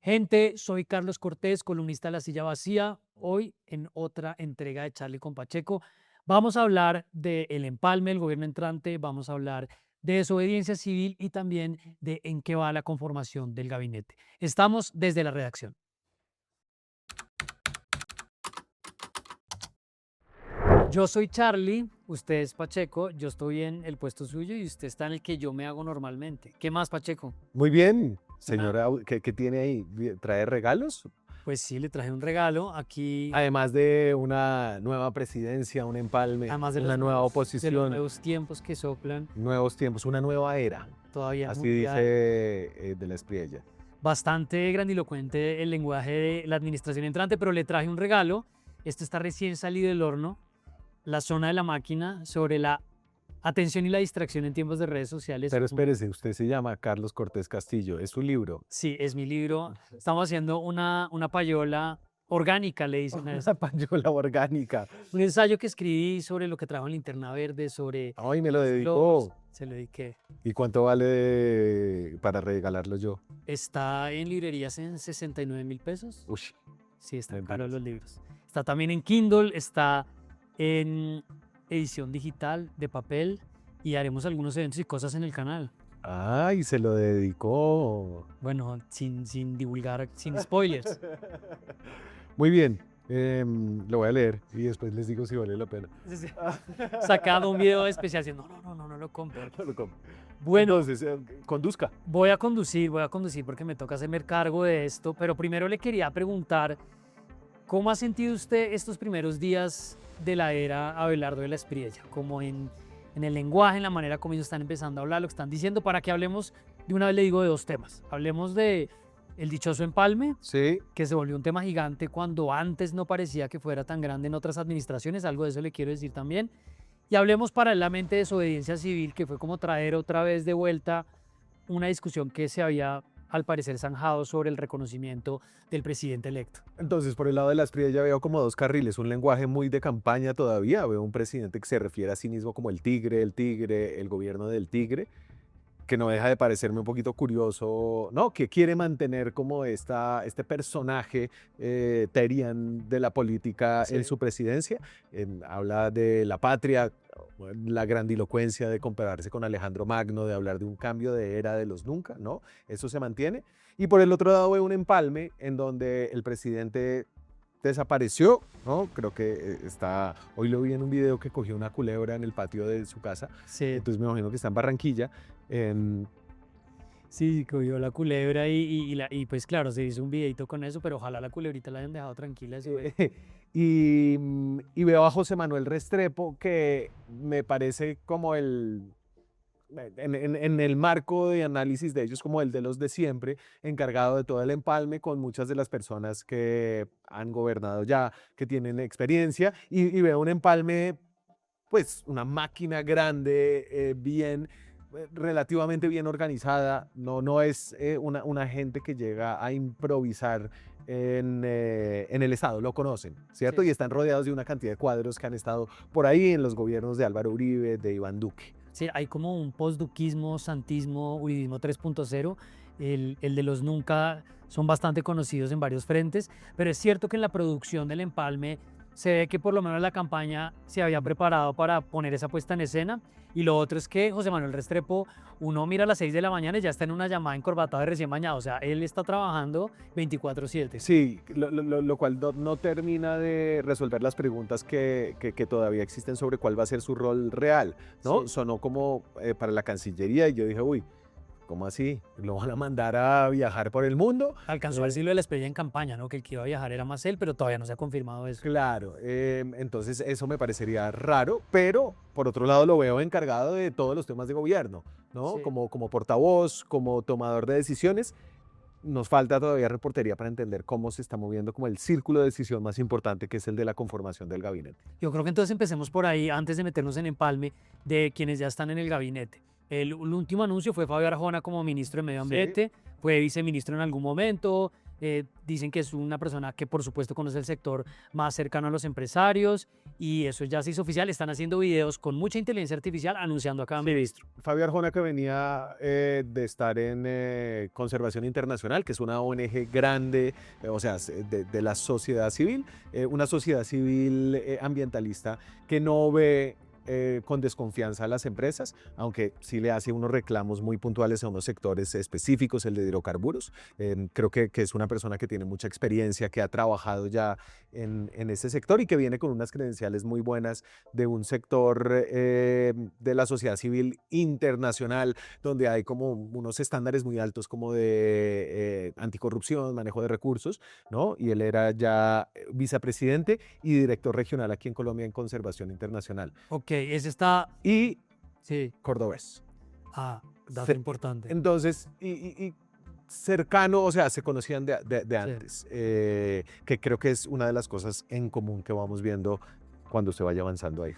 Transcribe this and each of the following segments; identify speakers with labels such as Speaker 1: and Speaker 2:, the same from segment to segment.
Speaker 1: Gente, soy Carlos Cortés, columnista de La Silla Vacía. Hoy en otra entrega de Charlie con Pacheco vamos a hablar del empalme del gobierno entrante, vamos a hablar de desobediencia civil y también de en qué va la conformación del gabinete. Estamos desde la redacción. Yo soy Charlie, usted es Pacheco, yo estoy en el puesto suyo y usted está en el que yo me hago normalmente. ¿Qué más, Pacheco?
Speaker 2: Muy bien,
Speaker 1: Una,
Speaker 2: señora, ¿qué tiene ahí? ¿Trae regalos?
Speaker 1: pues sí, le traje un regalo aquí,
Speaker 2: Además de una nueva presidencia, un empalme,
Speaker 1: además
Speaker 2: una nueva
Speaker 1: de los
Speaker 2: oposición,
Speaker 1: nuevos tiempos que soplan.
Speaker 2: nuevos tiempos, una nueva era,
Speaker 1: Todavía
Speaker 2: así
Speaker 1: mundial.
Speaker 2: dice de la Espriella.
Speaker 1: Bastante grandilocuente el lenguaje de la administración entrante, pero le traje un regalo. Esto está recién salido del horno. La zona de la máquina sobre la atención y la distracción en tiempos de redes sociales.
Speaker 2: Pero espérese, usted se llama Carlos Cortés Castillo, es su libro.
Speaker 1: Sí, es mi libro. Estamos haciendo una payola orgánica, le dicen a eso.
Speaker 2: Una payola orgánica.
Speaker 1: Un ensayo que escribí sobre lo que trabajo en Linterna Verde, sobre
Speaker 2: Ay, me lo
Speaker 1: los globos.
Speaker 2: dedicó.
Speaker 1: Se lo dediqué.
Speaker 2: ¿Y cuánto vale para regalarlo yo?
Speaker 1: Está en librerías en 69.000 pesos.
Speaker 2: Uy,
Speaker 1: Sí,
Speaker 2: no
Speaker 1: están caros
Speaker 2: inventes.
Speaker 1: los libros. Está también en Kindle, está en edición digital de papel y haremos algunos eventos y cosas en el canal.
Speaker 2: Ay, se lo dedicó.
Speaker 1: Bueno, sin divulgar, sin spoilers.
Speaker 2: Muy bien, lo voy a leer y después les digo si vale la pena.
Speaker 1: Sí, sí. Sacado un video especial diciendo, no lo compro.
Speaker 2: No lo compro.
Speaker 1: Bueno,
Speaker 2: Entonces, conduzca.
Speaker 1: voy a conducir porque me toca hacerme cargo de esto, pero primero le quería preguntar, ¿cómo ha sentido usted estos primeros días de la era Abelardo de la Espriella? Como en el lenguaje, en la manera como ellos están empezando a hablar, lo que están diciendo, para que hablemos, de una vez le digo, de dos temas. Hablemos de el dichoso empalme,
Speaker 2: Sí,
Speaker 1: que se volvió un tema gigante cuando antes no parecía que fuera tan grande en otras administraciones, algo de eso le quiero decir también. Y hablemos paralelamente de desobediencia civil, que fue como traer otra vez de vuelta una discusión que se había, al parecer, zanjado sobre el reconocimiento del presidente electo.
Speaker 2: entonces por el lado de las Espriella ya veo como dos carriles, un lenguaje muy de campaña todavía, veo un presidente que se refiere a sí mismo como el tigre, el gobierno del tigre, que no deja de parecerme un poquito curioso, ¿no? Que quiere mantener como este personaje Terian de la política en
Speaker 1: Sí.
Speaker 2: su presidencia. Habla de la patria, la grandilocuencia de compararse con Alejandro Magno, de hablar de un cambio de era de los nunca, ¿no? Eso se mantiene. Y por el otro lado veo un empalme en donde el presidente desapareció, ¿no? Creo que hoy lo vi en un video que cogió una culebra en el patio de su casa,
Speaker 1: Sí,
Speaker 2: entonces me imagino que está en Barranquilla. em,
Speaker 1: sí, cogió la culebra y pues claro, se hizo un videito con eso, pero ojalá la culebrita la hayan dejado tranquila. Eso es.
Speaker 2: y veo a José Manuel Restrepo, que me parece como en el marco de análisis de ellos, como el de los de siempre, encargado de todo el empalme con muchas de las personas que han gobernado ya, que tienen experiencia, y veo un empalme, pues una máquina grande, relativamente bien organizada, no es una gente que llega a improvisar en el Estado, lo conocen, ¿cierto?
Speaker 1: Sí.
Speaker 2: Y están rodeados de una cantidad de cuadros que han estado por ahí en los gobiernos de Álvaro Uribe, de Iván Duque.
Speaker 1: Sí, hay como un postduquismo, santismo, uribismo 3.0. El de los nunca son bastante conocidos en varios frentes, pero es cierto que en la producción del empalme se ve que por lo menos la campaña se había preparado para poner esa puesta en escena. Y lo otro es que José Manuel Restrepo, uno mira a las 6 de la mañana y ya está en una llamada encorbatada de recién bañado. O sea, él está trabajando 24/7.
Speaker 2: Sí, lo cual no termina de resolver las preguntas que todavía existen sobre cuál va a ser su rol real, ¿no?
Speaker 1: Sí.
Speaker 2: Sonó como para la Cancillería y yo dije, uy, ¿cómo así? ¿Lo van a mandar a viajar por el mundo?
Speaker 1: Alcanzó a decirlo de la Espriella en campaña, ¿no? Que el que iba a viajar era más él, pero todavía no se ha confirmado eso.
Speaker 2: Claro, entonces eso me parecería raro, pero por otro lado lo veo encargado de todos los temas de gobierno, ¿no?
Speaker 1: Sí.
Speaker 2: Como portavoz, como tomador de decisiones. Nos falta todavía reportería para entender cómo se está moviendo como el círculo de decisión más importante, que es el de la conformación del gabinete.
Speaker 1: Yo creo que entonces empecemos por ahí, antes de meternos en empalme, de quienes ya están en el gabinete. El último anuncio fue Fabio Arjona como ministro de Medio
Speaker 2: Sí,
Speaker 1: Ambiente, fue viceministro en algún momento, Dicen que es una persona que por supuesto conoce el sector más cercano a los empresarios y eso ya se hizo oficial. Están haciendo videos con mucha inteligencia artificial anunciando a cada ministro.
Speaker 2: Fabio Arjona, que venía de estar en Conservación Internacional, que es una ONG grande, o sea, de la sociedad civil, una sociedad civil ambientalista que no ve con desconfianza a las empresas, aunque sí le hace unos reclamos muy puntuales a unos sectores específicos, el de hidrocarburos. Creo que es una persona que tiene mucha experiencia, que ha trabajado ya en ese sector y que viene con unas credenciales muy buenas de un sector de la sociedad civil internacional, donde hay como unos estándares muy altos como de anticorrupción, manejo de recursos, ¿no? Y él era ya vicepresidente y director regional aquí en Colombia en Conservación Internacional.
Speaker 1: Ok, ese está...
Speaker 2: Y
Speaker 1: Sí.
Speaker 2: cordobés.
Speaker 1: Dato
Speaker 2: Se-
Speaker 1: importante.
Speaker 2: Entonces, y cercano, o sea, se conocían de antes, que creo que es una de las cosas en común que vamos viendo cuando se vaya avanzando ahí.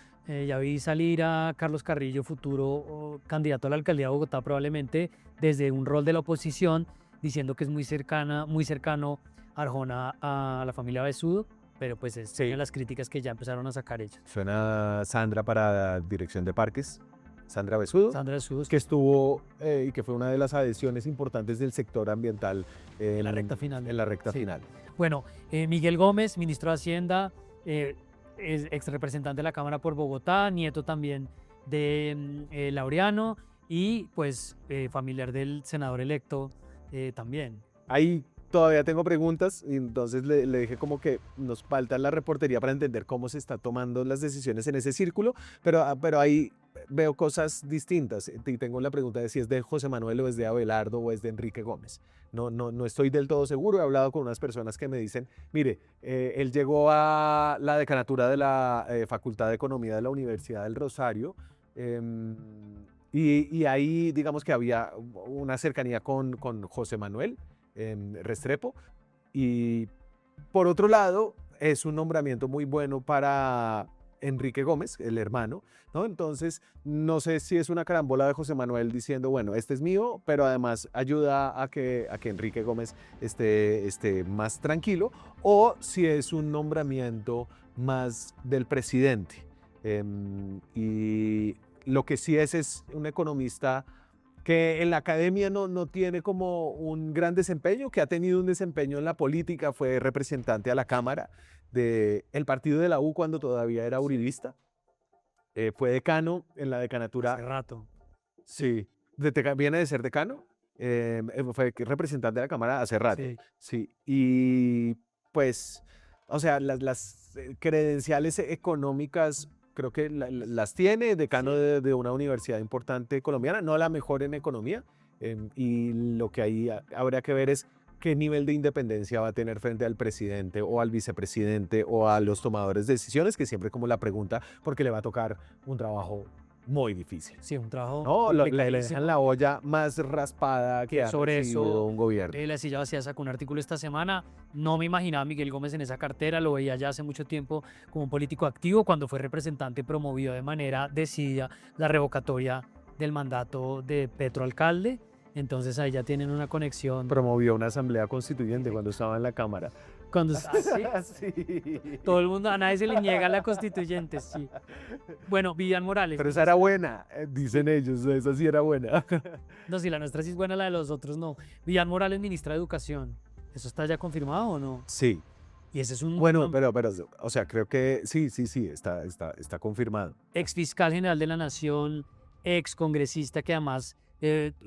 Speaker 1: Ya vi salir a Carlos Carrillo, futuro candidato a la alcaldía de Bogotá, probablemente desde un rol de la oposición, diciendo que es muy cercano Arjona a la familia Besudo, pero pues es una de las críticas que ya empezaron a sacar ellos.
Speaker 2: Suena Sandra para Dirección de Parques, Sandra Besudo,
Speaker 1: Sandra Besudo,
Speaker 2: que estuvo y que fue una de las adhesiones importantes del sector ambiental
Speaker 1: en la recta final.
Speaker 2: En la recta
Speaker 1: Sí.
Speaker 2: final.
Speaker 1: Bueno, Miguel Gómez, ministro de Hacienda, es ex representante de la Cámara por Bogotá, nieto también de Laureano y pues familiar del senador electo también.
Speaker 2: Ahí todavía tengo preguntas y entonces le dije como que nos falta la reportería para entender cómo se está tomando las decisiones en ese círculo, pero ahí veo cosas distintas y tengo la pregunta de si es de José Manuel o es de Abelardo o es de Enrique Gómez. No estoy del todo seguro, he hablado con unas personas que me dicen, mire, él llegó a la decanatura de la Facultad de Economía de la Universidad del Rosario, y ahí digamos que había una cercanía con José Manuel Restrepo, y por otro lado es un nombramiento muy bueno para Enrique Gómez, el hermano, ¿no? Entonces no sé si es una carambola de José Manuel diciendo, bueno, este es mío, pero además ayuda a que Enrique Gómez esté más tranquilo, o si es un nombramiento más del presidente. Y lo que sí es un economista que en la academia no tiene como un gran desempeño, que ha tenido un desempeño en la política, fue representante a la Cámara del partido de la U cuando todavía era uribista, fue decano en la decanatura.
Speaker 1: Hace rato.
Speaker 2: Sí, viene de ser decano, fue representante de la Cámara hace rato, sí, y pues, o sea, las credenciales económicas creo que las tiene, decano de una universidad importante colombiana, no la mejor en economía, y lo que ahí habría que ver es qué nivel de independencia va a tener frente al presidente o al vicepresidente o a los tomadores de decisiones, que siempre como la pregunta, porque le va a tocar un trabajo muy difícil.
Speaker 1: Sí, un trabajo
Speaker 2: No, le
Speaker 1: complicadísimo.
Speaker 2: dejan la olla más raspada que ha
Speaker 1: Sobre
Speaker 2: recibido
Speaker 1: eso,
Speaker 2: un gobierno.
Speaker 1: La Silla Vacía sacó un artículo esta semana. No me imaginaba a Miguel Gómez en esa cartera, lo veía ya hace mucho tiempo como un político activo. Cuando fue representante promovió de manera decidida la revocatoria del mandato de Petro Alcalde. Entonces ahí ya tienen una conexión.
Speaker 2: Promovió una asamblea constituyente cuando estaba en la Cámara.
Speaker 1: Cuando
Speaker 2: Sí.
Speaker 1: todo el mundo, a nadie se le niega la constituyente, sí. Bueno, Vivian Morales.
Speaker 2: Pero esa era buena, dicen ellos, esa sí era buena.
Speaker 1: No, si la nuestra sí es buena, la de los otros no. Vivian Morales, ministra de Educación. ¿Eso está ya confirmado o no?
Speaker 2: Sí.
Speaker 1: Y ese es un...
Speaker 2: Bueno, pero, o sea, creo que sí, está confirmado.
Speaker 1: Ex fiscal general de la Nación, ex congresista que además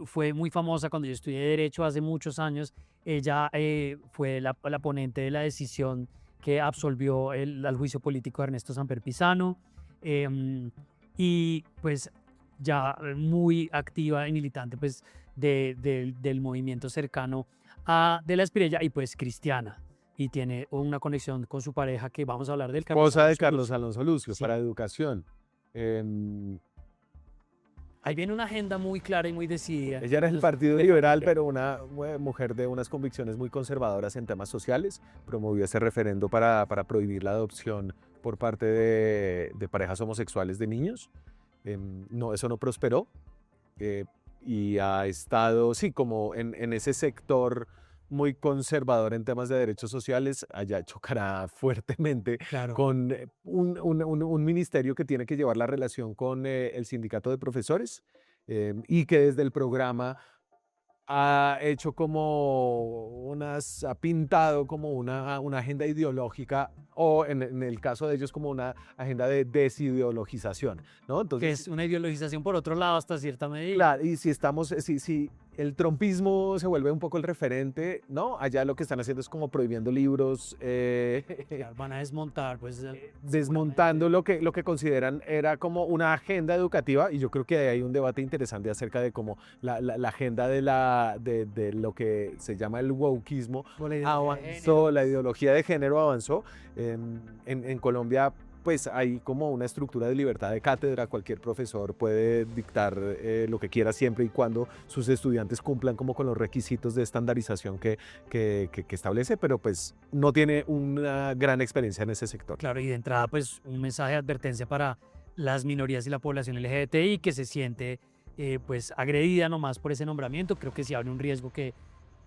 Speaker 1: fue muy famosa cuando yo estudié Derecho hace muchos años. Ella fue la ponente de la decisión que absolvió al juicio político de Ernesto Samper Pizano. Y pues ya muy activa y militante pues del movimiento cercano a De la Espriella y pues cristiana. Y tiene una conexión con su pareja que vamos a hablar del
Speaker 2: Esposa de Carlos Alonso Lucio,
Speaker 1: Sí.
Speaker 2: para educación.
Speaker 1: Ahí viene una agenda muy clara y muy decidida.
Speaker 2: Ella era del Partido Liberal, pero una mujer de unas convicciones muy conservadoras en temas sociales. Promovió ese referendo para prohibir la adopción por parte de parejas homosexuales de niños. No, eso no prosperó. Y ha estado, sí, como en ese sector muy conservador en temas de derechos sociales, allá chocará fuertemente
Speaker 1: Claro.
Speaker 2: con un ministerio que tiene que llevar la relación con el sindicato de profesores, y que desde el programa ha hecho ha pintado como una agenda ideológica, o en el caso de ellos como una agenda de desideologización, ¿no?
Speaker 1: Que
Speaker 2: Entonces,
Speaker 1: es una ideologización por otro lado hasta cierta medida.
Speaker 2: claro, y si el trumpismo se vuelve un poco el referente, ¿no? Allá lo que están haciendo es como prohibiendo libros,
Speaker 1: Ya van a desmontar, pues
Speaker 2: desmontando lo que consideran era como una agenda educativa, y yo creo que hay un debate interesante acerca de cómo la agenda de lo que se llama el wokeismo avanzó, la ideología de género avanzó. En Colombia, pues hay como una estructura de libertad de cátedra, cualquier profesor puede dictar lo que quiera siempre y cuando sus estudiantes cumplan como con los requisitos de estandarización que establece, pero pues no tiene una gran experiencia en ese sector.
Speaker 1: Claro, y de entrada, pues un mensaje de advertencia para las minorías y la población LGBTI que se siente pues agredida nomás por ese nombramiento. Creo que sí abre un riesgo que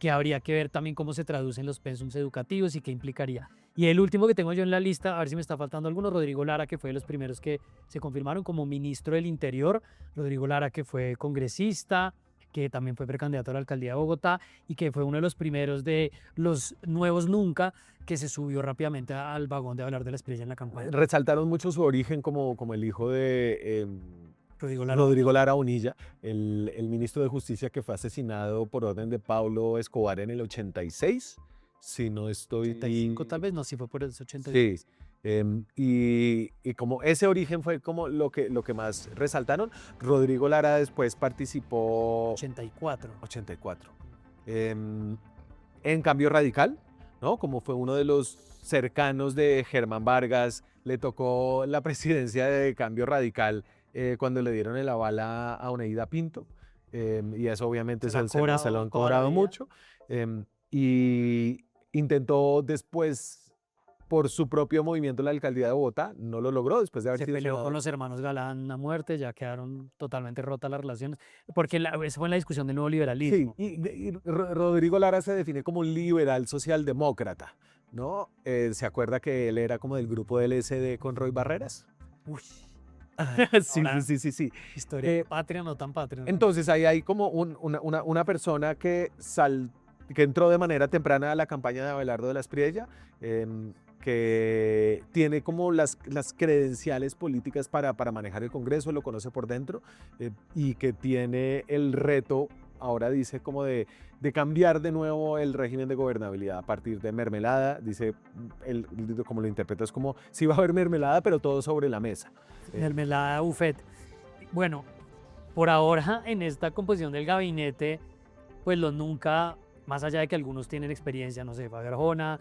Speaker 1: habría que ver también cómo se traducen los pensums educativos y qué implicaría. Y el último que tengo yo en la lista, a ver si me está faltando alguno, Rodrigo Lara, que fue de los primeros que se confirmaron como ministro del Interior. Rodrigo Lara, que fue congresista, que también fue precandidato a la alcaldía de Bogotá y que fue uno de los primeros de los nuevos nunca que se subió rápidamente al vagón de hablar de la experiencia en la campaña.
Speaker 2: Resaltaron mucho su origen como el hijo de
Speaker 1: Rodrigo Lara.
Speaker 2: Rodrigo Lara Bonilla, el ministro de Justicia que fue asesinado por orden de Pablo Escobar en el 86, si no estoy...
Speaker 1: 85 tal vez, no, si fue por el 85.
Speaker 2: Sí, y como ese origen fue como lo que más resaltaron. Rodrigo Lara después participó
Speaker 1: 84.
Speaker 2: 84 en Cambio Radical, ¿no? Como fue uno de los cercanos de Germán Vargas, le tocó la presidencia de Cambio Radical cuando le dieron el aval a Oneida Pinto, y eso obviamente se lo han cobrado mucho, y intentó después por su propio movimiento la alcaldía de Bogotá, no lo logró después de haber
Speaker 1: Se
Speaker 2: sido
Speaker 1: peleó
Speaker 2: senador.
Speaker 1: con los hermanos Galán a muerte, ya quedaron totalmente rotas las relaciones, porque esa fue en la discusión del nuevo
Speaker 2: Sí,
Speaker 1: liberalismo.
Speaker 2: y Rodrigo Lara se define como un liberal socialdemócrata, ¿no? ¿Se acuerda que él era como del grupo LSD con Roy Barreras?
Speaker 1: Uy,
Speaker 2: Sí,
Speaker 1: ahora,
Speaker 2: sí.
Speaker 1: historia patria, no tan patria. ¿no?
Speaker 2: Entonces ahí hay como una persona que entró de manera temprana a la campaña de Abelardo de la Espriella, que tiene como las credenciales políticas para manejar el Congreso, lo conoce por dentro, y que tiene el reto, ahora dice, como de cambiar de nuevo el régimen de gobernabilidad a partir de mermelada. Dice, como lo interpreta, es como si va a haber mermelada, pero todo sobre la mesa.
Speaker 1: Mermelada buffet. Bueno, por ahora en esta composición del gabinete, pues los nunca, más allá de que algunos tienen experiencia, no sé, Fabio Arjona,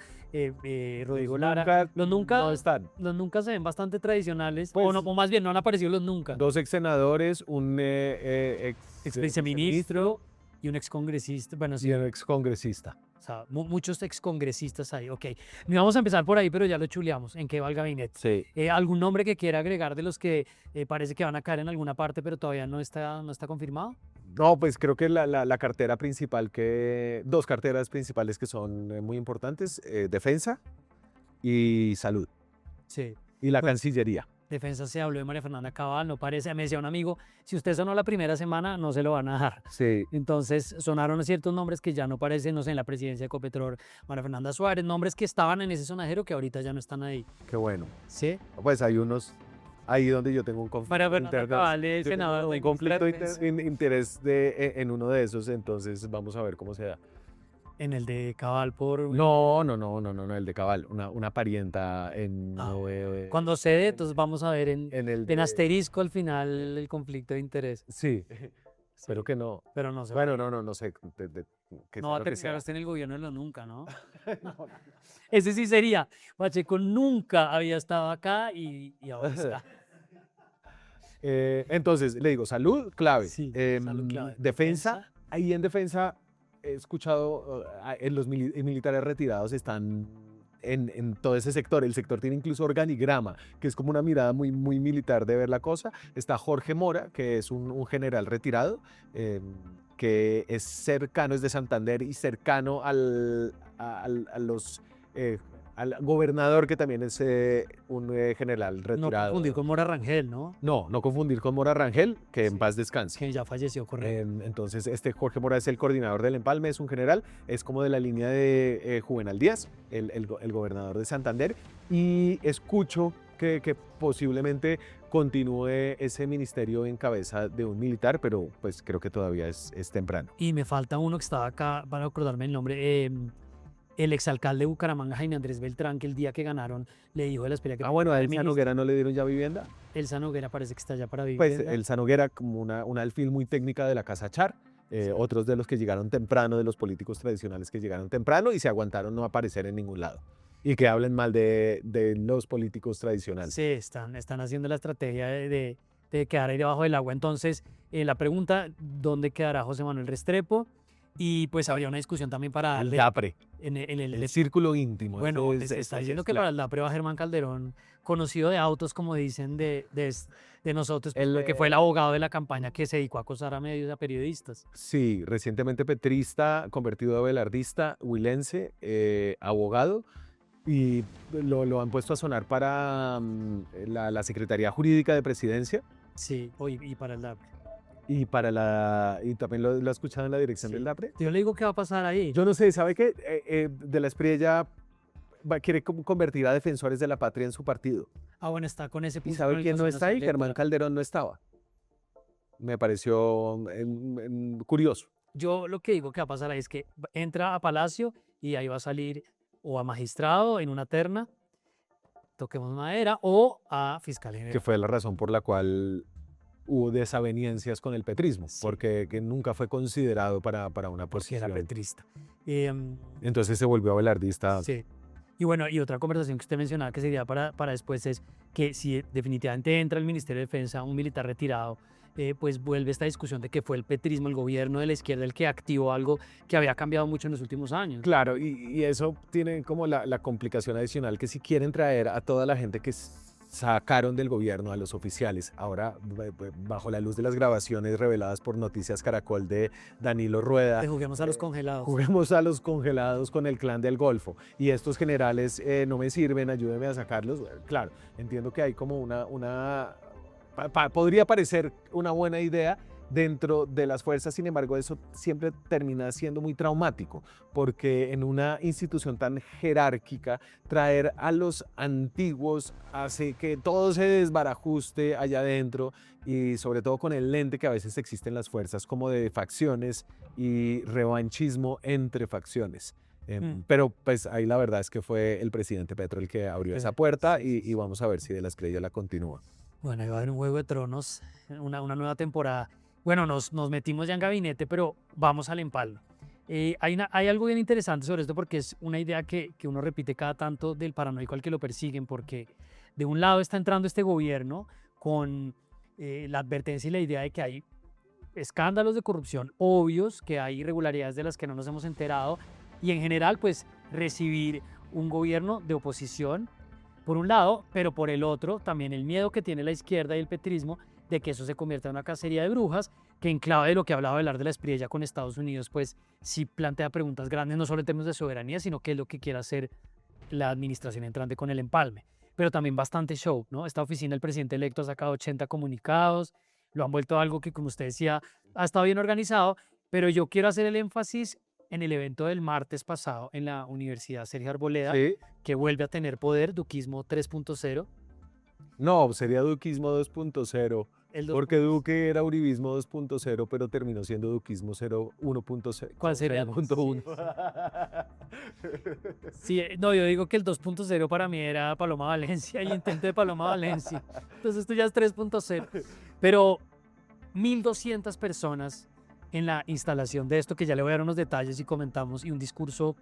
Speaker 1: Rodrigo Lara, los nunca
Speaker 2: no están.
Speaker 1: Los nunca se ven bastante tradicionales,
Speaker 2: Pues,
Speaker 1: o más bien no han aparecido los nunca.
Speaker 2: Dos ex senadores, un
Speaker 1: Ex viceministro y un ex congresista. Bueno, sí,
Speaker 2: y un ex congresista.
Speaker 1: o sea, muchos ex congresistas ahí. Ok, no vamos a empezar por ahí, pero ya lo chuleamos. ¿En qué va el gabinete?
Speaker 2: Sí.
Speaker 1: ¿Algún nombre que quiera agregar de los que parece que van a caer en alguna parte, pero todavía no está confirmado?
Speaker 2: No, pues creo que la cartera principal, dos carteras principales que son muy importantes, defensa y salud,
Speaker 1: Sí.
Speaker 2: y la
Speaker 1: Pues,
Speaker 2: Cancillería.
Speaker 1: Defensa se habló de María Fernanda Cabal, no parece, me decía un amigo, si usted sonó la primera semana, no se lo van a dejar.
Speaker 2: Sí.
Speaker 1: Entonces sonaron ciertos nombres que ya no aparecen, no sé, en la presidencia de Ecopetrol, María Fernanda Suárez, nombres que estaban en ese sonajero que ahorita ya no están ahí.
Speaker 2: Qué bueno.
Speaker 1: ¿Sí?
Speaker 2: Pues hay unos ahí donde yo tengo un conflicto
Speaker 1: María Fernanda Cabal,
Speaker 2: yo tengo
Speaker 1: senadora
Speaker 2: un
Speaker 1: de
Speaker 2: conflicto de
Speaker 1: Defensa.
Speaker 2: interés en uno de esos, entonces vamos a ver cómo se da.
Speaker 1: En el de Cabal por...
Speaker 2: No, el de Cabal, una parienta en...
Speaker 1: Cuando cede, entonces vamos a ver en
Speaker 2: el
Speaker 1: asterisco al final el conflicto de interés.
Speaker 2: Sí, espero que no.
Speaker 1: Pero no sé.
Speaker 2: Bueno, no sé.
Speaker 1: No va a terminar usted en el gobierno de lo nunca, ¿no? Ese sí sería. Pacheco nunca había estado acá y ahora está.
Speaker 2: Entonces, le digo, salud, clave.
Speaker 1: Sí, salud, clave.
Speaker 2: Defensa. Ahí en defensa he escuchado, los militares retirados están en todo ese sector. El sector tiene incluso organigrama, que es como una mirada muy, muy militar de ver la cosa. Está Jorge Mora, que es un general retirado, que es cercano, es de Santander y cercano al gobernador, que también es un general
Speaker 1: No
Speaker 2: retirado.
Speaker 1: confundir con Mora Rangel, ¿no?
Speaker 2: No confundir con Mora Rangel, que en
Speaker 1: Sí.
Speaker 2: paz descanse.
Speaker 1: Que ya falleció, correcto.
Speaker 2: Entonces, Jorge Mora es el coordinador del empalme, es un general, es como de la línea de Juvenal Díaz, el gobernador de Santander, y escucho que posiblemente continúe ese ministerio en cabeza de un militar, pero pues creo que todavía es temprano.
Speaker 1: Y me falta uno que estaba acá, para acordarme el nombre, el exalcalde de Bucaramanga, Jaime Andrés Beltrán, que el día que ganaron le dijo de la Esperia que
Speaker 2: Bueno, a
Speaker 1: el
Speaker 2: Elsa
Speaker 1: ministro
Speaker 2: Noguera no le dieron ya vivienda.
Speaker 1: Elsa Noguera parece que está allá para
Speaker 2: Pues
Speaker 1: vivienda.
Speaker 2: Elsa Noguera, como una alfil muy técnica de la Casa Char, otros de los que llegaron temprano, de los políticos tradicionales que llegaron temprano y se aguantaron no aparecer en ningún lado. Y que hablen mal de los políticos tradicionales.
Speaker 1: Sí, están haciendo la estrategia de quedar ahí debajo del agua. Entonces, la pregunta, ¿dónde quedará José Manuel Restrepo? Y pues habría una discusión también para
Speaker 2: El
Speaker 1: darle
Speaker 2: DAPRE,
Speaker 1: en
Speaker 2: el círculo íntimo.
Speaker 1: Bueno,
Speaker 2: ese
Speaker 1: se está
Speaker 2: es
Speaker 1: diciendo que para el DAPRE va Germán Calderón, conocido de autos, como dicen de nosotros, pues, porque fue el abogado de la campaña que se dedicó a acosar a medios, a periodistas.
Speaker 2: Sí, recientemente petrista, convertido a belardista, huilense, abogado, y lo han puesto a sonar para la Secretaría Jurídica de Presidencia
Speaker 1: Sí, y para el DAPRE.
Speaker 2: y y también lo ha escuchado en la dirección
Speaker 1: Sí.
Speaker 2: del DAPRE.
Speaker 1: Yo le digo qué va a pasar ahí.
Speaker 2: Yo no sé, ¿sabe qué? De la Espriella quiere convertir a Defensores de la Patria en su partido.
Speaker 1: Bueno, está con ese
Speaker 2: ¿Y
Speaker 1: punto
Speaker 2: sabe
Speaker 1: con el
Speaker 2: quién no
Speaker 1: Consejo
Speaker 2: está ahí?
Speaker 1: Nacional
Speaker 2: Germán
Speaker 1: Electoral.
Speaker 2: Calderón no estaba. Me pareció curioso.
Speaker 1: Yo lo que digo que va a pasar ahí es que entra a Palacio y ahí va a salir o a magistrado en una terna, toquemos madera, o a fiscal general.
Speaker 2: Que fue la razón por la cual hubo desavenencias con el petrismo,
Speaker 1: Sí.
Speaker 2: porque que nunca fue considerado para una
Speaker 1: Porque era
Speaker 2: posición.
Speaker 1: petrista.
Speaker 2: Entonces se volvió belardista.
Speaker 1: Sí. Y bueno, y otra conversación que usted mencionaba que sería para después es que si definitivamente entra el Ministerio de Defensa un militar retirado, pues vuelve esta discusión de que fue el petrismo, el gobierno de la izquierda, el que activó algo que había cambiado mucho en los últimos años.
Speaker 2: Claro, y eso tiene como la complicación adicional, que si quieren traer a toda la gente que sacaron del gobierno, a los oficiales, ahora bajo la luz de las grabaciones reveladas por Noticias Caracol de Danilo Rueda,
Speaker 1: Le juguemos a los congelados.
Speaker 2: juguemos a los congelados con el clan del Golfo, y estos generales no me sirven, ayúdenme a sacarlos. Claro, entiendo que hay como podría parecer una buena idea dentro de las fuerzas, sin embargo, eso siempre termina siendo muy traumático, porque en una institución tan jerárquica, traer a los antiguos hace que todo se desbarajuste allá adentro, y sobre todo con el lente que a veces existe en las fuerzas, como de facciones y revanchismo entre facciones. Pero pues ahí la verdad es que fue el presidente Petro el que abrió esa puerta, y vamos a ver si de la Espriella la continúa.
Speaker 1: Bueno, ahí va a haber un Juego de Tronos, una nueva temporada. Bueno, nos metimos ya en gabinete, pero vamos al empalme. Hay algo bien interesante sobre esto porque es una idea que uno repite cada tanto del paranoico al que lo persiguen, porque de un lado está entrando este gobierno con la advertencia y la idea de que hay escándalos de corrupción obvios, que hay irregularidades de las que no nos hemos enterado, y en general pues recibir un gobierno de oposición por un lado, pero por el otro también el miedo que tiene la izquierda y el petrismo de que eso se convierta en una cacería de brujas, que en clave de lo que hablaba Velar de la Espriella con Estados Unidos, pues sí plantea preguntas grandes, no solo en términos de soberanía, sino qué es lo que quiere hacer la administración entrante con el empalme. Pero también bastante show, ¿no? Esta oficina del presidente electo ha sacado 80 comunicados, lo han vuelto algo que, como usted decía, ha estado bien organizado, pero yo quiero hacer el énfasis en el evento del martes pasado en la Universidad Sergio Arboleda,
Speaker 2: ¿Sí?
Speaker 1: que vuelve a tener poder, Duquismo 3.0.
Speaker 2: No, sería Duquismo 2.0.
Speaker 1: El
Speaker 2: Porque Duque era Uribismo 2.0, pero terminó siendo Duquismo 1.0.
Speaker 1: ¿Cuál sería?
Speaker 2: 0.1.
Speaker 1: Sí, no, yo digo que el 2.0 para mí era Paloma Valencia y intento de Paloma Valencia. Entonces esto ya es 3.0. Pero 1.200 personas en la instalación de esto, que ya le voy a dar unos detalles y comentamos, y un discurso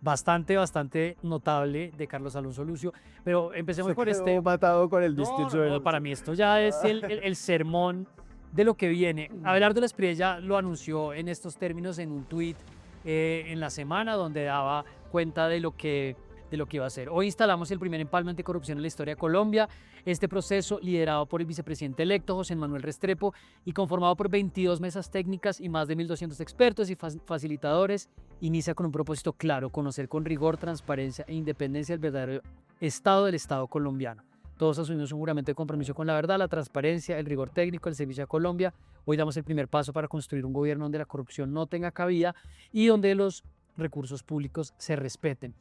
Speaker 1: bastante notable de Carlos Alonso Lucio. Pero empecemos por este.
Speaker 2: Matado con el
Speaker 1: No,
Speaker 2: discurso
Speaker 1: no,
Speaker 2: de
Speaker 1: no, para mí esto ya es el sermón de lo que viene. Abelardo La Espriella lo anunció en estos términos en un tuit en la semana, donde daba cuenta de lo que de lo que iba a ser. Hoy instalamos el primer empalme anticorrupción en la historia de Colombia. Este proceso, liderado por el vicepresidente electo, José Manuel Restrepo, y conformado por 22 mesas técnicas y más de 1.200 expertos y facilitadores, inicia con un propósito claro: conocer con rigor, transparencia e independencia el verdadero estado del Estado colombiano. Todos asumimos un juramento de compromiso con la verdad, la transparencia, el rigor técnico, el servicio a Colombia. Hoy damos el primer paso para construir un gobierno donde la corrupción no tenga cabida y donde los recursos públicos se respeten.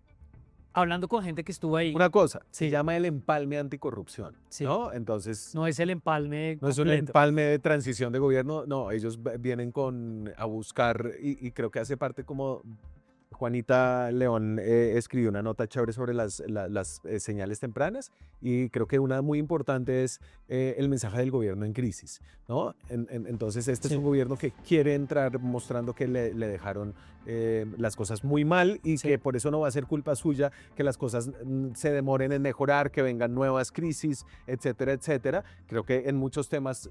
Speaker 1: Hablando con gente que estuvo ahí.
Speaker 2: Una cosa, se llama el empalme anticorrupción,
Speaker 1: Sí.
Speaker 2: ¿no? Entonces,
Speaker 1: No es el empalme
Speaker 2: no es un
Speaker 1: completo.
Speaker 2: empalme de transición de gobierno, no, ellos vienen a buscar, y creo que hace parte como Juanita León escribió una nota chévere sobre las señales tempranas, y creo que una muy importante es el mensaje del gobierno en crisis, ¿no? Entonces este es un gobierno que quiere entrar mostrando que le dejaron las cosas muy mal y que por eso no va a ser culpa suya que las cosas se demoren en mejorar, que vengan nuevas crisis, etcétera, etcétera. Creo que en muchos temas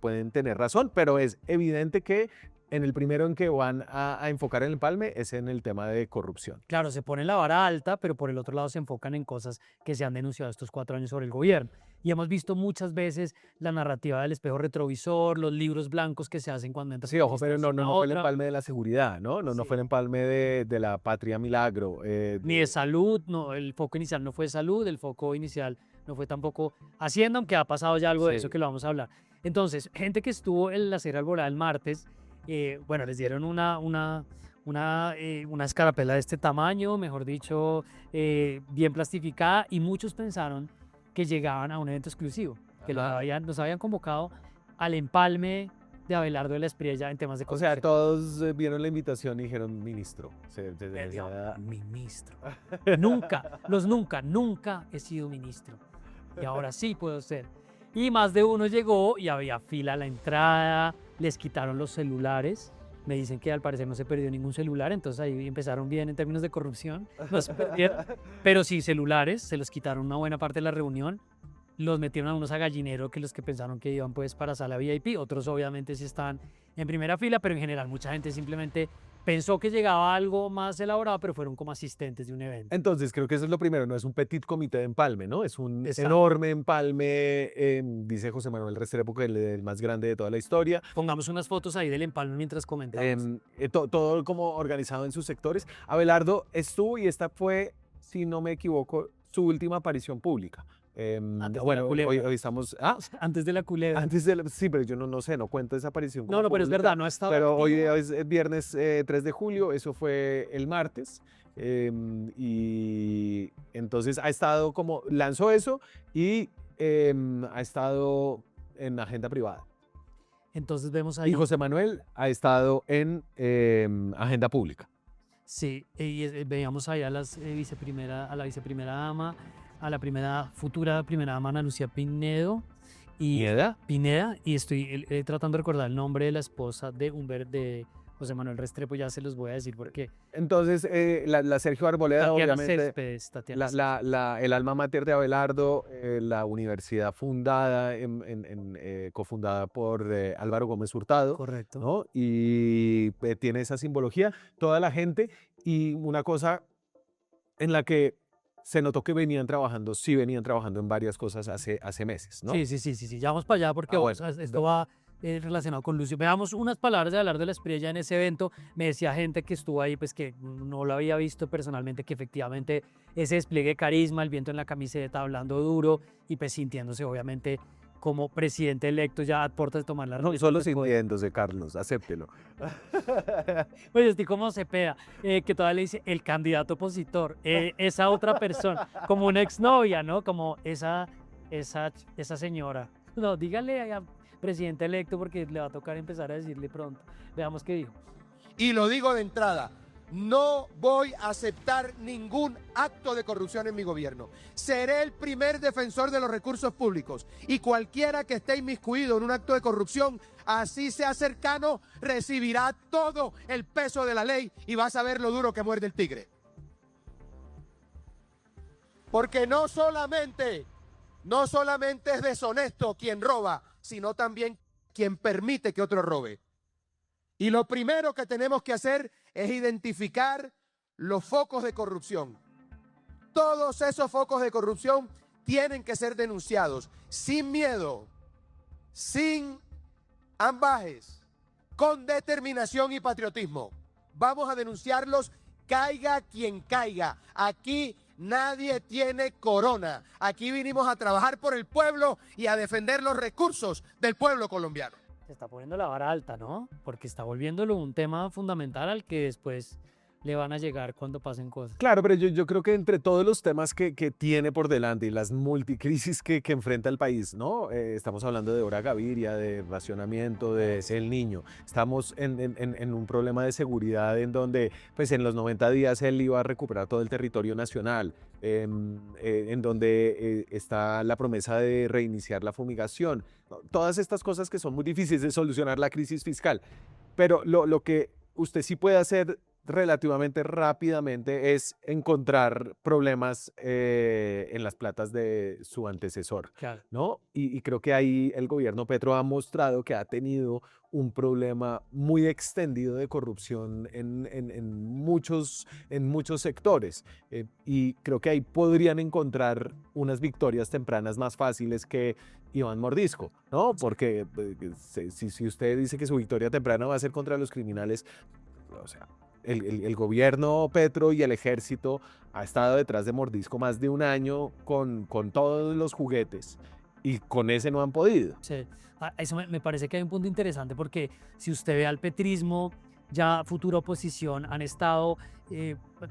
Speaker 2: pueden tener razón, pero es evidente que en el primero en que van a enfocar el empalme es en el tema de corrupción.
Speaker 1: Claro, se pone la vara alta, pero por el otro lado se enfocan en cosas que se han denunciado estos 4 años sobre el gobierno. Y hemos visto muchas veces la narrativa del espejo retrovisor, los libros blancos que se hacen cuando entras.
Speaker 2: Sí, ojo, pero no fue el empalme de la seguridad, ¿no? No fue el empalme de la Patria Milagro.
Speaker 1: Ni de salud, no, el foco inicial no fue salud, el foco inicial no fue tampoco Hacienda, aunque ha pasado ya algo de eso que lo vamos a hablar. Entonces, gente que estuvo en la Sierra Alborada el martes, bueno, les dieron una escarapela de este tamaño, mejor dicho, bien plastificada, y muchos pensaron que llegaban a un evento exclusivo, que nos habían convocado al empalme de Abelardo de la Espriella en temas de corrupción.
Speaker 2: O sea, todos vieron la invitación y dijeron ministro.
Speaker 1: Ministro. Nunca he sido ministro. Y ahora sí puedo ser. Y más de uno llegó y había fila a la entrada, les quitaron los celulares. Me dicen que al parecer no se perdió ningún celular, entonces ahí empezaron bien en términos de corrupción. Los perdieron, pero sí, celulares, se los quitaron una buena parte de la reunión. Los metieron a unos a gallinero, que los que pensaron que iban pues para sala VIP, otros obviamente sí estaban en primera fila, pero en general mucha gente simplemente pensó que llegaba algo más elaborado, pero fueron como asistentes de un evento.
Speaker 2: Entonces creo que eso es lo primero, no es un petit comité de empalme, ¿no? Es un enorme empalme, dice José Manuel Restrepo, que es el más grande de toda la historia.
Speaker 1: Pongamos unas fotos ahí del empalme mientras comentamos.
Speaker 2: Todo como organizado en sus sectores. Abelardo estuvo, y esta fue, si no me equivoco, su última aparición pública. Bueno, hoy estamos...
Speaker 1: Antes de la culebra.
Speaker 2: Sí, pero yo no sé, no cuento esa aparición como
Speaker 1: No, pero es
Speaker 2: pública,
Speaker 1: verdad, no ha estado
Speaker 2: pero
Speaker 1: activo.
Speaker 2: hoy es viernes 3 de julio, eso fue el martes, y entonces ha estado como... Lanzó eso y ha estado en agenda privada.
Speaker 1: Entonces vemos ahí...
Speaker 2: Y José Manuel ha estado en agenda pública.
Speaker 1: Sí, y veíamos ahí a la viceprimera dama, a la futura primera dama, Ana Lucía Pinedo. Pineda, y estoy tratando de recordar el nombre de la esposa de José Manuel Restrepo, ya se los voy a decir porque...
Speaker 2: Entonces, la Sergio Arboleda,
Speaker 1: Tatiana
Speaker 2: obviamente,
Speaker 1: Céspedes,
Speaker 2: el alma mater de Abelardo, la universidad fundada, cofundada por Álvaro Gómez Hurtado.
Speaker 1: Correcto.
Speaker 2: ¿No? Y tiene esa simbología, toda la gente, y una cosa en la que se notó que venían trabajando en varias cosas hace meses, ¿no?
Speaker 1: Sí, ya vamos para allá porque esto va relacionado con Lucio. Veamos unas palabras de Abelardo de la Espriella en ese evento. Me decía gente que estuvo ahí, pues que no lo había visto personalmente, que efectivamente ese despliegue de carisma, el viento en la camiseta, hablando duro y pues sintiéndose obviamente como presidente electo ya a puertas de tomar la
Speaker 2: No solo sintiéndose, Carlos, acéptelo.
Speaker 1: Pues estoy como Cepeda, que todavía le dice el candidato opositor, esa otra persona, como una exnovia, ¿no? Como esa señora. No, dígale a presidente electo porque le va a tocar empezar a decirle pronto. Veamos qué dijo.
Speaker 3: Y lo digo de entrada, no voy a aceptar ningún acto de corrupción en mi gobierno. Seré el primer defensor de los recursos públicos y cualquiera que esté inmiscuido en un acto de corrupción, así sea cercano, recibirá todo el peso de la ley y vas a ver lo duro que muerde el tigre. Porque no solamente es deshonesto quien roba, sino también quien permite que otro robe. Y lo primero que tenemos que hacer es identificar los focos de corrupción. Todos esos focos de corrupción tienen que ser denunciados sin miedo, sin ambajes, con determinación y patriotismo. Vamos a denunciarlos, caiga quien caiga. Aquí nadie tiene corona. Aquí vinimos a trabajar por el pueblo y a defender los recursos del pueblo colombiano.
Speaker 1: Se está poniendo la vara alta, ¿no? Porque está volviéndolo un tema fundamental al que después le van a llegar cuando pasen cosas.
Speaker 2: Claro, pero yo creo que entre todos los temas que tiene por delante y las multicrisis que enfrenta el país, ¿no? Estamos hablando de Hora Gaviria, de racionamiento, de El Niño. Estamos en un problema de seguridad en donde, pues en los 90 días él iba a recuperar todo el territorio nacional, en donde está la promesa de reiniciar la fumigación. Todas estas cosas que son muy difíciles de solucionar la crisis fiscal. Pero lo que usted sí puede hacer relativamente rápidamente es encontrar problemas en las platas de su antecesor,
Speaker 1: Claro.
Speaker 2: ¿no? Y creo que ahí el gobierno Petro ha mostrado que ha tenido un problema muy extendido de corrupción en muchos sectores. Y creo que ahí podrían encontrar unas victorias tempranas más fáciles que Iván Mordisco, ¿no? Porque si usted dice que su victoria temprana va a ser contra los criminales, o sea, el gobierno Petro y el ejército ha estado detrás de Mordisco más de un año con todos los juguetes y con ese no han podido.
Speaker 1: Sí. Eso me parece que hay un punto interesante porque si usted ve al petrismo, ya futura oposición, han estado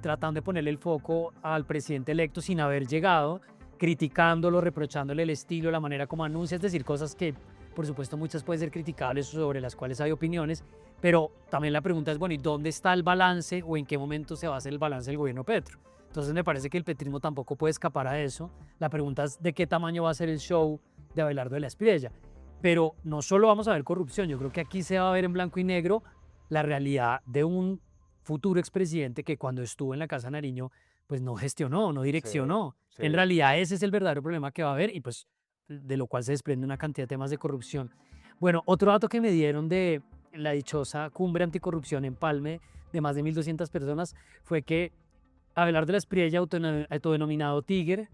Speaker 1: tratando de ponerle el foco al presidente electo sin haber llegado, criticándolo, reprochándole el estilo, la manera como anuncia, es decir, cosas que por supuesto muchas pueden ser criticables, sobre las cuales hay opiniones, pero también la pregunta es, bueno, ¿y dónde está el balance o en qué momento se va a hacer el balance del gobierno Petro? Entonces me parece que el petrismo tampoco puede escapar a eso. La pregunta es de qué tamaño va a ser el show de Abelardo de la Espriella. Pero no solo vamos a ver corrupción, yo creo que aquí se va a ver en blanco y negro la realidad de un futuro expresidente que cuando estuvo en la Casa Nariño, pues no gestionó, no direccionó.
Speaker 2: Sí.
Speaker 1: En realidad ese es el verdadero problema que va a haber y pues de lo cual se desprende una cantidad de temas de corrupción. Bueno, otro dato que me dieron de la dichosa cumbre anticorrupción en Palme de más de 1.200 personas fue que Abelardo de la Espriella, autodenominado Tigre,